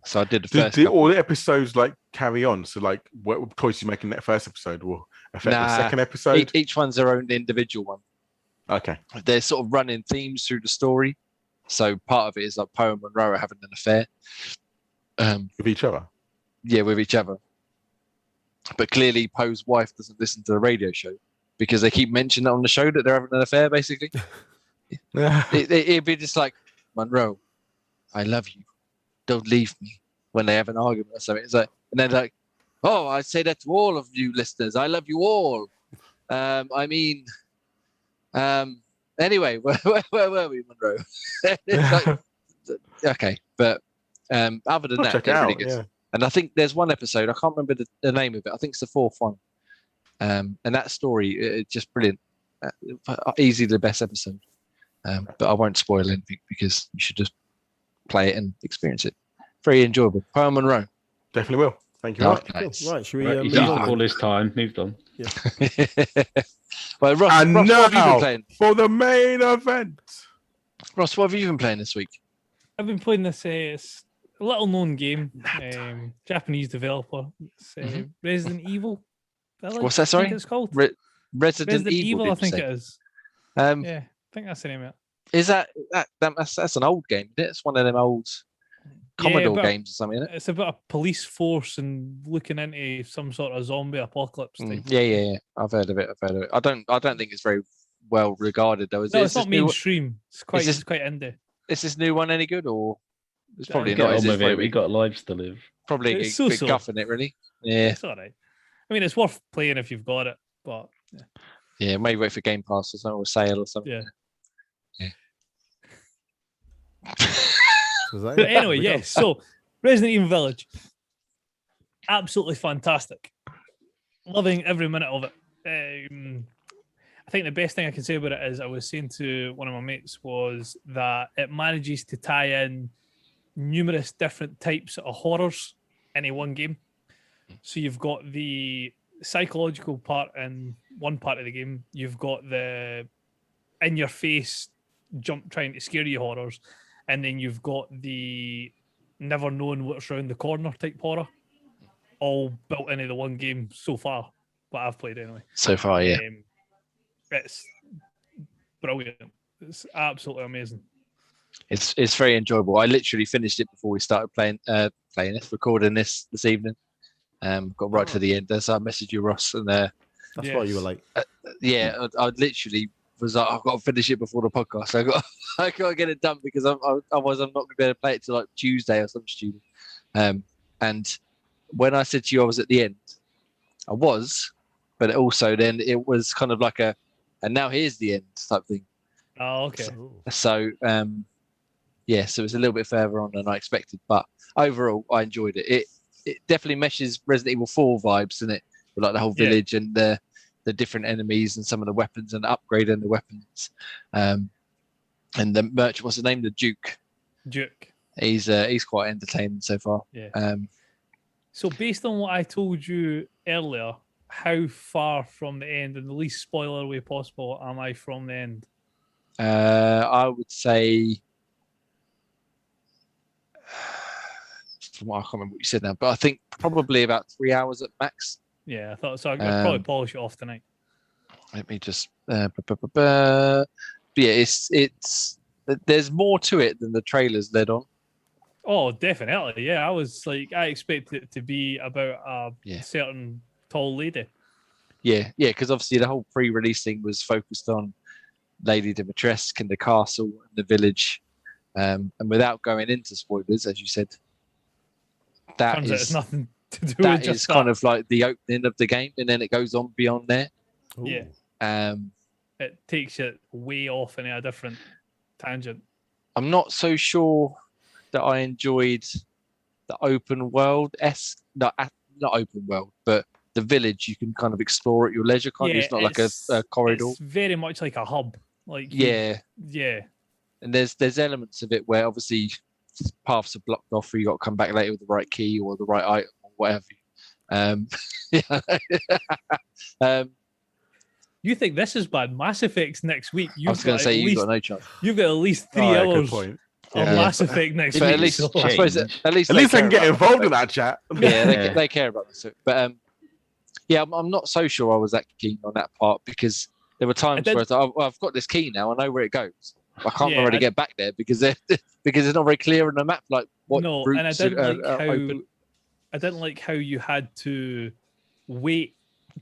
S2: So I did the first.
S1: Did all the episodes like carry on? So like, what choice you make in that first episode will affect the second episode?
S2: Each one's their own individual one.
S1: Okay.
S2: They're sort of running themes through the story. So part of it is like Poe and Monroe are having an affair.
S1: With each other?
S2: Yeah, with each other. But clearly Poe's wife doesn't listen to the radio show because they keep mentioning it on the show that they're having an affair, basically. It'd be just like, Monroe, I love you. Don't leave me, when they have an argument or something. It's like, and then like, oh, I say that to all of you listeners. I love you all. Anyway, where were we, Monroe? Like, okay, but other than that, it's really good. Yeah. And I think there's one episode, I can't remember the name of it. I think it's the fourth one. And that story, it's just brilliant. Easily the best episode. But I won't spoil anything because you should just play it and experience it. Very enjoyable. Poe and Monroe.
S1: Definitely will. Thank you.
S3: Right, should we
S4: he's all his time. Moved on.
S3: Yeah.
S1: Ross,
S2: Well,
S1: what have you been
S2: playing?
S1: For the main event.
S2: Ross, what have you been playing this week?
S5: I've been playing this a little-known game, Japanese developer. It's Resident Evil Village.
S2: What's that, sorry?
S5: I think it's called?
S2: Resident Evil,
S5: I think it is. Yeah, I think that's the name of it.
S2: Is that's an old game, isn't it? It's one of them old Commodore games or something, isn't it?
S5: It's about a police force and looking into some sort of zombie apocalypse thing.
S2: Yeah. I've heard of it. I don't think it's very well regarded though.
S5: It's not mainstream. It's quite indie.
S2: Is this new one any good or? It's probably
S4: not.
S2: It?
S4: We got lives to live.
S2: Probably a bit guff in it, really. Yeah,
S5: it's all right. I mean, it's worth playing if you've got it, but
S2: yeah, maybe wait for Game Pass or something, or sale or something.
S5: Yeah.
S3: But
S5: anyway, yes. So, Resident Evil Village, absolutely fantastic. Loving every minute of it. I think the best thing I can say about it is I was saying to one of my mates was that it manages to tie in numerous different types of horrors in one game. So you've got the psychological part in one part of the game. You've got the in-your-face jump trying to scare you horrors. And then you've got the never knowing what's around the corner type horror, all built into the one game so far. But I've played anyway.
S2: So far, yeah.
S5: It's brilliant. It's absolutely amazing.
S2: It's very enjoyable. I literally finished it before we started recording this evening. Got right to the end. So I messaged you, Ross, and
S3: that's why you were late.
S2: I literally was like, I've got to finish it before the podcast. I got to get it done because otherwise I'm not going to be able to play it till like Tuesday or something stupid. And when I said to you I was at the end, I was, but also then it was kind of like and now here's the end type thing.
S5: Oh, okay.
S2: So so it's a little bit further on than I expected, but overall I enjoyed it. It definitely meshes Resident Evil 4 vibes, doesn't it? With like the whole village and the different enemies and some of the weapons and upgrading the weapons. And the merchant, what's his name? The Duke. He's quite entertaining so far.
S5: Yeah. So based on what I told you earlier, how far from the end, in the least spoiler way possible, am I from the end?
S2: I would say from what I can't remember what you said now, but I think probably about 3 hours at max.
S5: Yeah, I thought so. I'd probably polish it off tonight.
S2: Let me just. But yeah, it's there's more to it than the trailers led on.
S5: Oh, definitely. Yeah, I expected it to be about a certain tall lady.
S2: Yeah, because obviously the whole pre-release thing was focused on Lady Dimitrescu and the castle and the village, and without going into spoilers, as you said,
S5: Turns out it's nothing to do with
S2: that
S5: just
S2: is
S5: that.
S2: kind of like the opening of the game, and then it goes on beyond there.
S3: Ooh.
S5: Yeah. It takes it way off in a different tangent.
S2: I'm not so sure that I enjoyed the open world not open world, but the village you can kind of explore at your leisure. It's not like a corridor.
S5: It's very much like a hub.
S2: Yeah. And there's elements of it where obviously paths are blocked off, or you got to come back later with the right key or the right item or whatever.
S5: You think this is bad? Mass Effect's next week.
S2: I was going to say you've got no chance.
S5: You've got at least 3
S1: Good
S5: hours
S1: point.
S5: of Mass Effect next
S2: But
S5: week.
S2: at least,
S5: so-
S2: I suppose at least
S1: At least they
S2: care
S1: can get
S2: about
S1: involved in that chat.
S2: Yeah, they care about this. But yeah, I'm not so sure I was that keen on that part, because there were times where I was like, oh, I've got this key now, I know where it goes. I can't already get back there because it's not very clear on the map, like what routes
S5: and I didn't like how
S2: open.
S5: I didn't like how you had to wait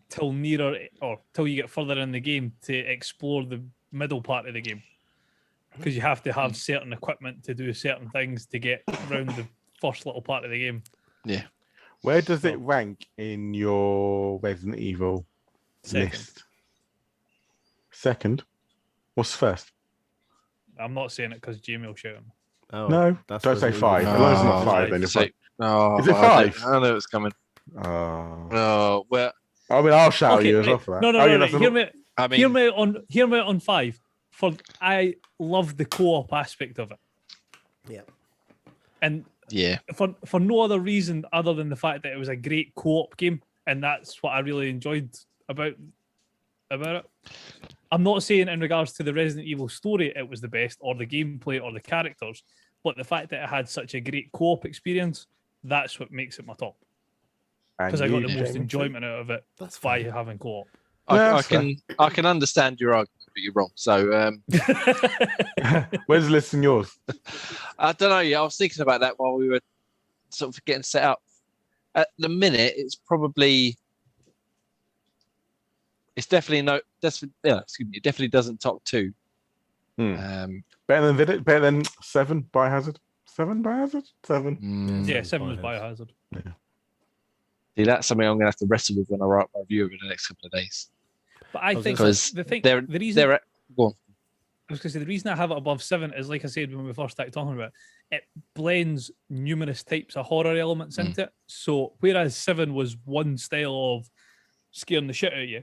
S5: till nearer or till you get further in the game to explore the middle part of the game, because you have to have certain equipment to do certain things to get around the first little part of the game.
S2: Yeah.
S1: Where does it rank in your Resident Evil list? Second? What's first?
S5: I'm not saying it because Jamie will shout him.
S3: Oh,
S1: No,
S3: that's
S1: don't say
S3: Resident
S1: five.
S3: Evil.
S1: As long as it's not five, then it's fine. Is it five?
S2: I know it's coming. Oh, well,
S1: I mean, I'll shout
S5: Okay,
S1: you as
S5: wait.
S1: well for that.
S5: No,
S1: Oh, yeah,
S5: no.
S1: that's
S5: Hear me.
S2: I mean,
S5: Hear me on 5. I love the co-op aspect of it.
S3: Yeah.
S5: And
S2: yeah,
S5: for no other reason other than the fact that it was a great co-op game, and that's what I really enjoyed about it. I'm not saying in regards to the Resident Evil story it was the best, or the gameplay, or the characters, but the fact that it had such a great co-op experience, that's what makes it my top. Because I got the most enjoyment out of it by having co-op.
S2: I can understand your argument, but you're wrong. So,
S1: where's the list in yours?
S2: I don't know. Yeah, I was thinking about that while we were sort of getting set up. At the minute, it definitely doesn't top 2.
S1: Better than 7 Biohazard. 7 Biohazard? 7.
S5: Yeah, 7 was Biohazard.
S1: Yeah.
S2: See, that's something I'm going to have to wrestle with when I write my review over the next couple of days.
S5: But I think
S2: because
S5: the reason
S2: go on.
S5: I was going to say the reason I have it above 7 is, like I said when we first started talking about it, it blends numerous types of horror elements into it. So whereas 7 was one style of scaring the shit out of you,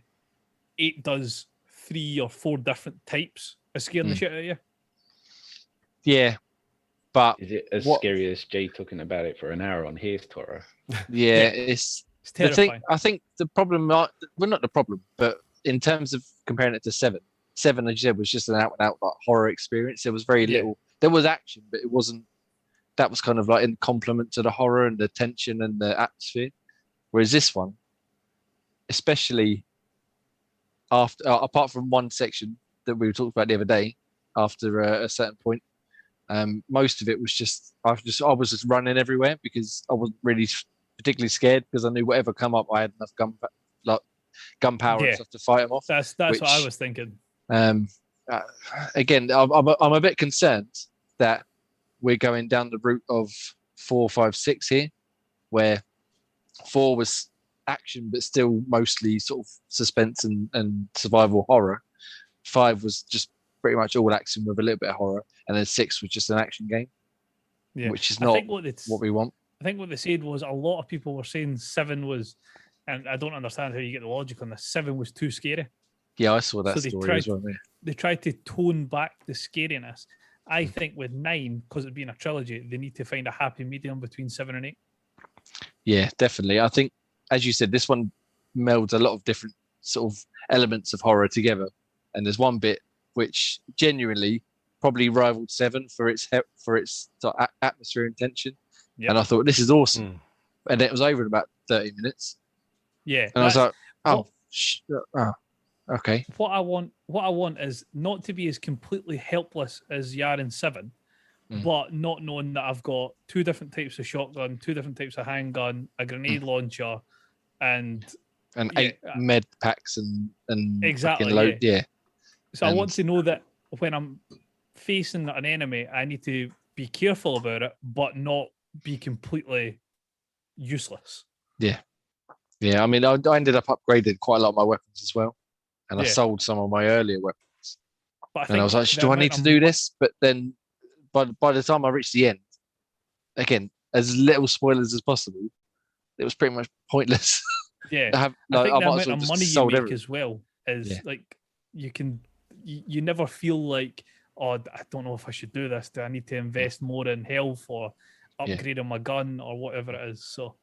S5: 8 does 3 or 4 different types of scaring the shit out of you.
S2: Yeah, but
S4: is it as scary as Jay talking about it for an hour on his Torah?
S2: Yeah, it's
S5: terrifying.
S2: I think the problem, not the problem, but in terms of comparing it to 7, as you said, was just an out-and-out like horror experience. There was very little. There was action, but it wasn't. That was kind of like in complement to the horror and the tension and the atmosphere. Whereas this one, especially after, apart from one section that we were talking about the other day, after a certain point, most of it was just I was just running everywhere because I wasn't really particularly scared because I knew whatever come up, I had enough gunpowder and stuff to fight them off.
S5: That's what I was thinking.
S2: Again, I'm a bit concerned that we're going down the route of 4, 5, 6 here, where 4 was action but still mostly sort of suspense and survival horror. 5 was just pretty much all action with a little bit of horror, and then 6 was just an action game, which is not what we want.
S5: I think what they said was a lot of people were saying 7 was, and I don't understand how you get the logic on this, 7 was too scary.
S2: Yeah, I saw that story as well.
S5: They tried to tone back the scariness. I think with 9, because it being a trilogy, they need to find a happy medium between 7 and 8.
S2: Yeah, definitely. I think, as you said, this one melds a lot of different sort of elements of horror together. And there's one bit which genuinely probably rivaled 7 for its sort of atmosphere and tension.
S5: Yep.
S2: And I thought, this is awesome.
S1: Mm.
S2: And it was over in about 30 minutes.
S5: Yeah.
S2: And I was
S5: that's-
S2: like, okay.
S5: what I want is not to be as completely helpless as you are in 7, but not knowing that I've got 2 different types of shotgun, 2 different types of handgun, a grenade launcher, and
S2: 8 med packs and
S5: Exactly,
S2: fucking load. Yeah.
S5: so I
S2: And-
S5: want to know that when I'm facing an enemy, I need to be careful about it, but not be completely useless.
S2: Yeah. I mean, I ended up upgrading quite a lot of my weapons as well. And I
S5: Yeah.
S2: sold some of my earlier weapons.
S5: But
S2: And I was like,
S5: the
S2: do I
S5: amount
S2: need to
S5: of
S2: do
S5: mo-
S2: this? But then by the time I reached the end, again, as little spoilers as possible, it was pretty much pointless.
S5: Yeah.
S2: I
S5: I think the
S2: might as
S5: amount
S2: well
S5: of
S2: just
S5: money you
S2: sold
S5: make
S2: everything.
S5: as well is
S2: Yeah.
S5: like you never feel like, oh, I don't know if I should do this. Do I need to invest more in health or
S2: Yeah.
S5: upgrading my gun or whatever it is? So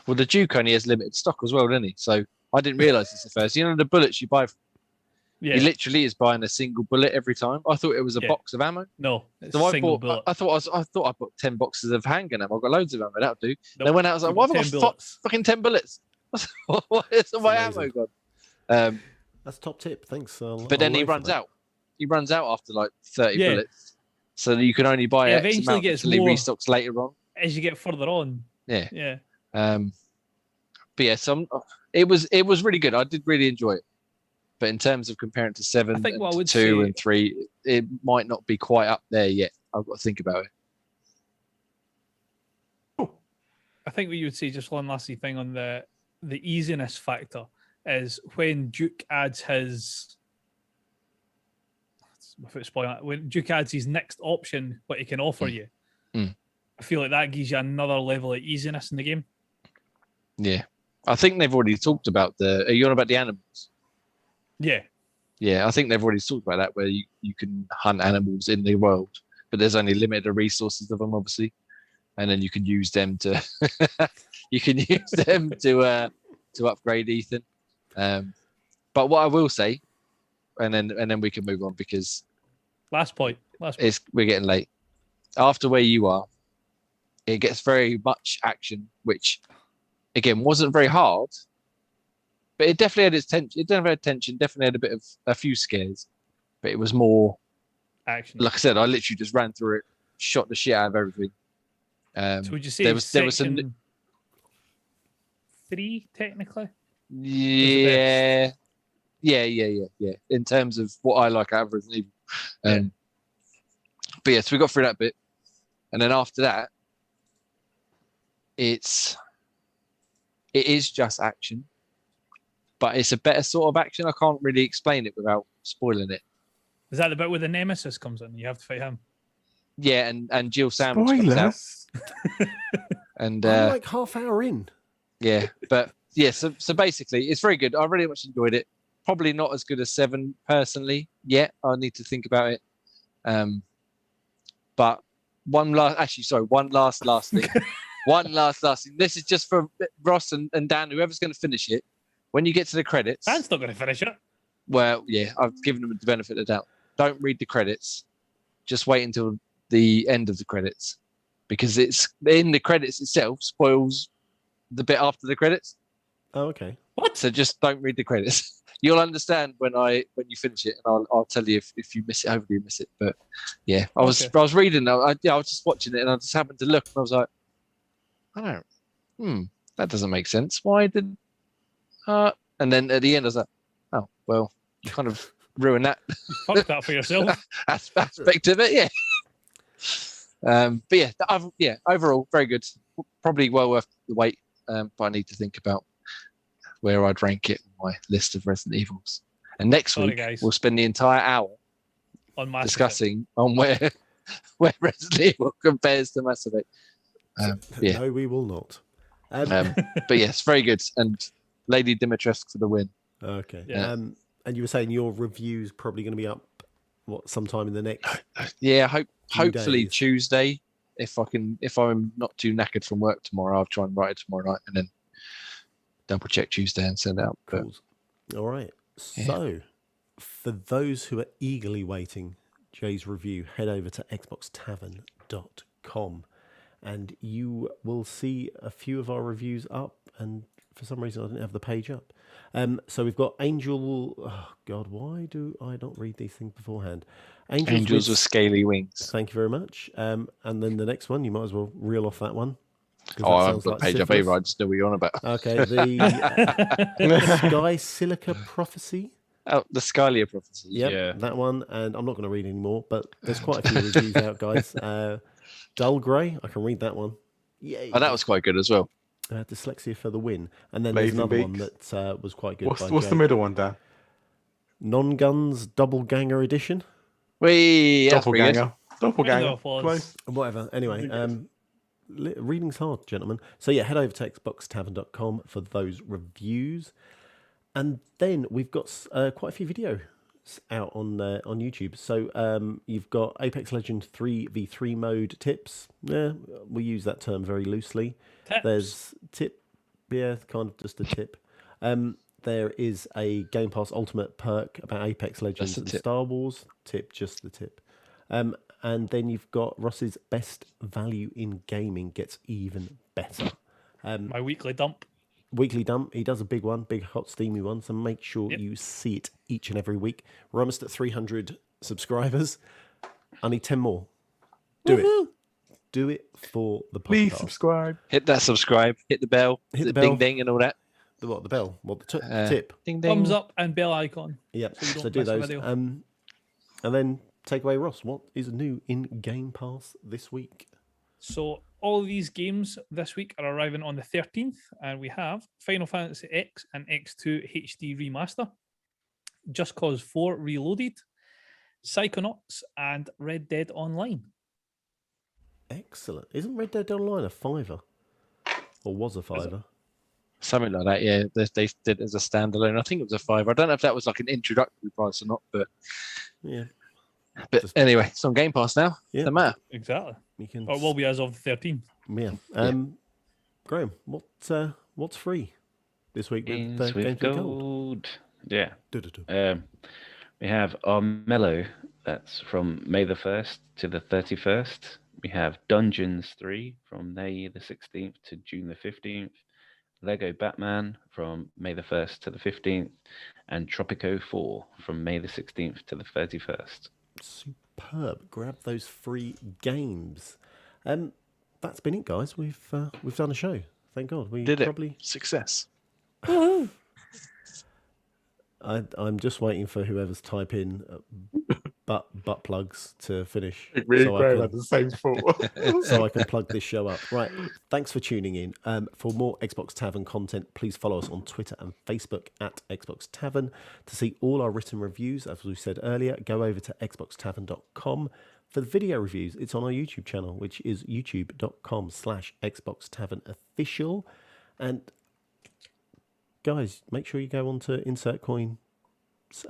S2: Well, the Duke only has limited stock as well, doesn't he? So I didn't realise this at first. You know, the bullets you buy,
S5: yeah,
S2: he literally is buying a single bullet every time. I thought it was a
S5: Yeah.
S2: box of ammo.
S5: no, it's
S2: So
S5: single bullet.
S2: I thought I bought 10 boxes of handgun ammo. I've got loads of ammo. That'll do.
S5: Nope,
S2: Then when I was like,
S5: you've
S2: why
S5: got
S2: have I
S5: 10
S2: got
S5: bullets.
S2: fucking 10 bullets? What is my ammo
S3: amazing.
S2: gone?
S3: That's top tip. Thanks.
S2: But then he runs out. He runs out after like 30
S5: Yeah.
S2: bullets. So you can only buy
S5: It
S2: X
S5: eventually
S2: amount
S5: gets
S2: until
S5: more-
S2: he restocks later on.
S5: As you get further on,
S2: Yeah.
S5: yeah,
S2: But yeah, it was really good. I did really enjoy it. But in terms of comparing to 7
S5: I think
S2: and
S5: what I
S2: to
S5: would
S2: 2
S5: say-
S2: and 3, it might not be quite up there yet. I've got to think about it.
S5: I think what you would say, just one last thing on the easiness factor, is when Duke adds his. Without spoiling it, when Duke adds his next option, what he can offer you,
S2: Mm.
S5: I feel like that gives you another level of easiness in the game.
S2: Yeah. I think they've already talked about are you on about the animals?
S5: Yeah,
S2: Yeah, I think they've already talked about that, where you can hunt animals in the world, but there's only limited resources of them, obviously, and then you can use them to to upgrade Ethan. But what I will say, and then we can move on because
S5: last point.
S2: we're getting late. After where you are, it gets very much action, which again wasn't very hard. But it definitely had its tension. It definitely had tension. Definitely had a few scares, but it was more.
S5: Action.
S2: Like I said, I literally just ran through it, shot the shit out of everything.
S5: So would you say
S2: there was some.
S5: section 3 technically?
S2: Yeah. In terms of what I like out of Resident Evil. But yes, we got through that bit, and then after that, it is just action. But it's a better sort of action. I can't really explain it without spoiling it.
S5: Is that the bit where the nemesis comes in? You have to fight him.
S2: Yeah, and Jill Sandwich comes out.
S1: Spoilers.
S2: And
S3: I'm like half hour in.
S2: yeah, but yeah, so basically it's very good. I really much enjoyed it. Probably not as good as 7 personally yet. I need to think about it. But one last thing. One last thing. This is just for Ross and Dan, whoever's going to finish it. When you get to the credits,
S5: Dan's not going to finish it.
S2: well, yeah, I've given them the benefit of the doubt. Don't read the credits. Just wait until the end of the credits, because it's in the credits itself spoils the bit after the credits.
S3: Oh, okay.
S5: What?
S2: So just don't read the credits. You'll understand when you finish it, and I'll tell you if you miss it. Hopefully you miss it. But yeah, I was reading. I was just watching it, and I just happened to look, and I was like, I don't. That doesn't make sense. Why did? And then at the end, I was like, oh well, you kind of ruined that
S5: Fuck that for yourself.
S2: aspect of it. Yeah. But yeah, overall very good. Probably well worth the wait. But I need to think about where I'd rank it on my list of Resident Evils. And next week
S5: guys.
S2: we'll spend the entire hour
S5: On Mass Effect.
S2: discussing on where Resident Evil compares to Mass Effect. Yeah,
S3: No, we will not.
S2: but yes, very good. And Lady Dimitrescu for the win.
S3: Okay.
S5: Yeah.
S3: And you were saying your review's probably going to be up sometime in the next.
S2: Yeah,
S3: Few
S2: hopefully
S3: days.
S2: Tuesday. If I'm not too knackered from work tomorrow, I'll try and write it tomorrow night and then double check Tuesday and send it out. But
S3: Cool. All right.
S2: Yeah.
S3: So, for those who are eagerly waiting Jay's review, head over to xboxtavern.com and you will see a few of our reviews up. And for some reason, I didn't have the page up. So we've got Angel. Oh God, why do I not read these things beforehand?
S2: Angels with scaly wings.
S3: Thank you very much. And then the next one, you might as well reel off that one. 'cause
S2: Oh,
S3: that
S2: I've
S3: sounds
S2: got
S3: like
S2: page up
S3: syphilis.
S2: either. I just know what you're on about.
S3: Okay, the Sky Silica Prophecy.
S2: Oh, the Scalia prophecy.
S3: Yep,
S4: Yeah.
S3: that one. And I'm not going to read anymore, but there's quite a few reviews out, guys. Dull Grey, I can read that one. Yay.
S2: Oh, that was quite good as well.
S3: Dyslexia for the win. And then
S1: Blazing
S3: there's another one
S1: Beaks.
S3: that was quite good.
S1: What's
S3: by
S1: the
S3: Jay.
S1: middle one, Dan?
S3: Non-Guns Double Ganger Edition.
S2: Wee, that's pretty good.
S1: Doppelganger. Doppelganger.
S5: Round of applause.
S1: Close.
S3: Whatever. Anyway, reading's hard, gentlemen. So yeah, head over to xboxtavern.com for those reviews. And then we've got quite a few videos out on YouTube. So you've got Apex Legends 3v3 mode tips. Yeah, we use that term very loosely.
S5: Tips.
S3: There's tip, yeah, kind of just a tip. There is a Game Pass Ultimate perk about Apex Legends
S2: a
S3: and
S2: tip.
S3: Star Wars. Tip, just the tip. And then you've got Ross's best value in gaming gets even better.
S5: My weekly dump.
S3: Weekly dump. He does a big one, big hot steamy one. So make sure
S5: Yep.
S3: you see it each and every week. We're almost at 300 subscribers. I need 10 more. Do it. Do it for the podcast.
S1: Please subscribe.
S2: Hit that subscribe, hit the bell,
S3: Hit the
S2: the
S3: bell.
S2: ding ding and all that.
S3: The what? The bell? What? The
S2: Uh,
S3: tip?
S2: Ding ding.
S5: Thumbs up and bell icon.
S3: Yep.
S5: so you
S3: So
S5: don't
S3: do
S5: miss a
S3: those.
S5: video.
S3: And then take away Ross. What is new in Game Pass this week?
S5: So all of these games this week are arriving on the 13th, and we have Final Fantasy X and X2 HD Remaster, Just Cause 4 Reloaded, Psychonauts, and Red Dead Online.
S3: Excellent. Isn't Red Dead Online a $5? Or was a
S5: it?
S3: $5?
S2: Something like that, yeah. They did it as a standalone. I think it was a $5. I don't know if that was like an introductory price or not, but
S3: Yeah. Just-
S2: anyway, it's on Game Pass now.
S3: Yeah.
S2: Doesn't matter.
S5: Exactly.
S3: You can.
S5: Or it will be as of the 13th.
S3: Yeah. Graham, what's free this week with
S4: Games
S3: Games
S4: with
S3: with Gold?
S4: gold. Yeah.
S3: Du-du-du.
S4: We have Armello, that's from May the 1st to the 31st. We have Dungeons 3 from May the 16th to June the 15th. Lego Batman from May the 1st to the 15th. And Tropico 4 from May the 16th to the 31st.
S3: Superb. Grab those free games. That's been it, guys. We've done a show. Thank God. We
S2: Did it.
S3: probably.
S2: Success.
S3: I'm just waiting for whoever's type in butt plugs to finish,
S1: Really
S3: so
S1: Graham had the same thought.
S3: so I can plug this show up. Right. Thanks for tuning in. For more Xbox Tavern content, please follow us on Twitter and Facebook at Xbox Tavern. To see all our written reviews, as we said earlier, go over to xboxtavern.com. For the video reviews, it's on our YouTube channel, which is youtube.com/Xbox Tavern Official. And guys, make sure you go on to Insert Coin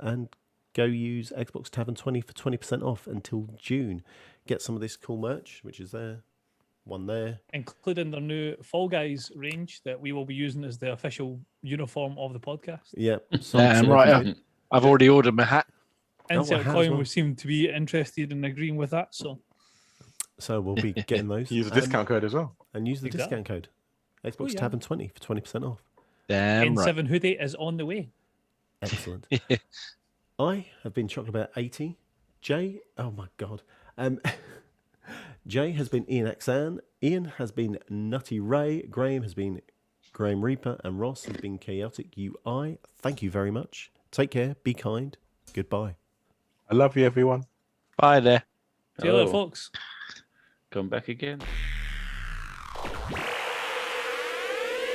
S3: and go use Xbox Tavern 20 for 20% off until June. Get some of this cool merch, which is there, one there.
S5: Including their new Fall Guys range that we will be using as the official uniform of the podcast.
S3: Yep.
S2: Damn right. I've already ordered my hat.
S5: Insert
S3: hat as
S5: Coin
S3: well.
S5: we seem to be interested in agreeing with that. So
S3: we'll be getting those.
S1: Use a discount code as well.
S3: And use the
S5: Exactly.
S3: discount code. Xbox
S5: yeah.
S3: Tavern 20 for 20% off.
S2: Damn right.
S5: N7 hoodie is on the way.
S3: Excellent. I have been Chocolate Bear 80. Jay, oh my God. Jay has been Ian Axan. Ian has been Nutty Ray. Graham has been Graham Reaper. And Ross has been Chaotic UI. Thank you very much. Take care. Be kind. Goodbye.
S1: I love you, everyone.
S2: Bye there.
S5: See you later,
S4: Oh.
S5: folks.
S4: Come back again.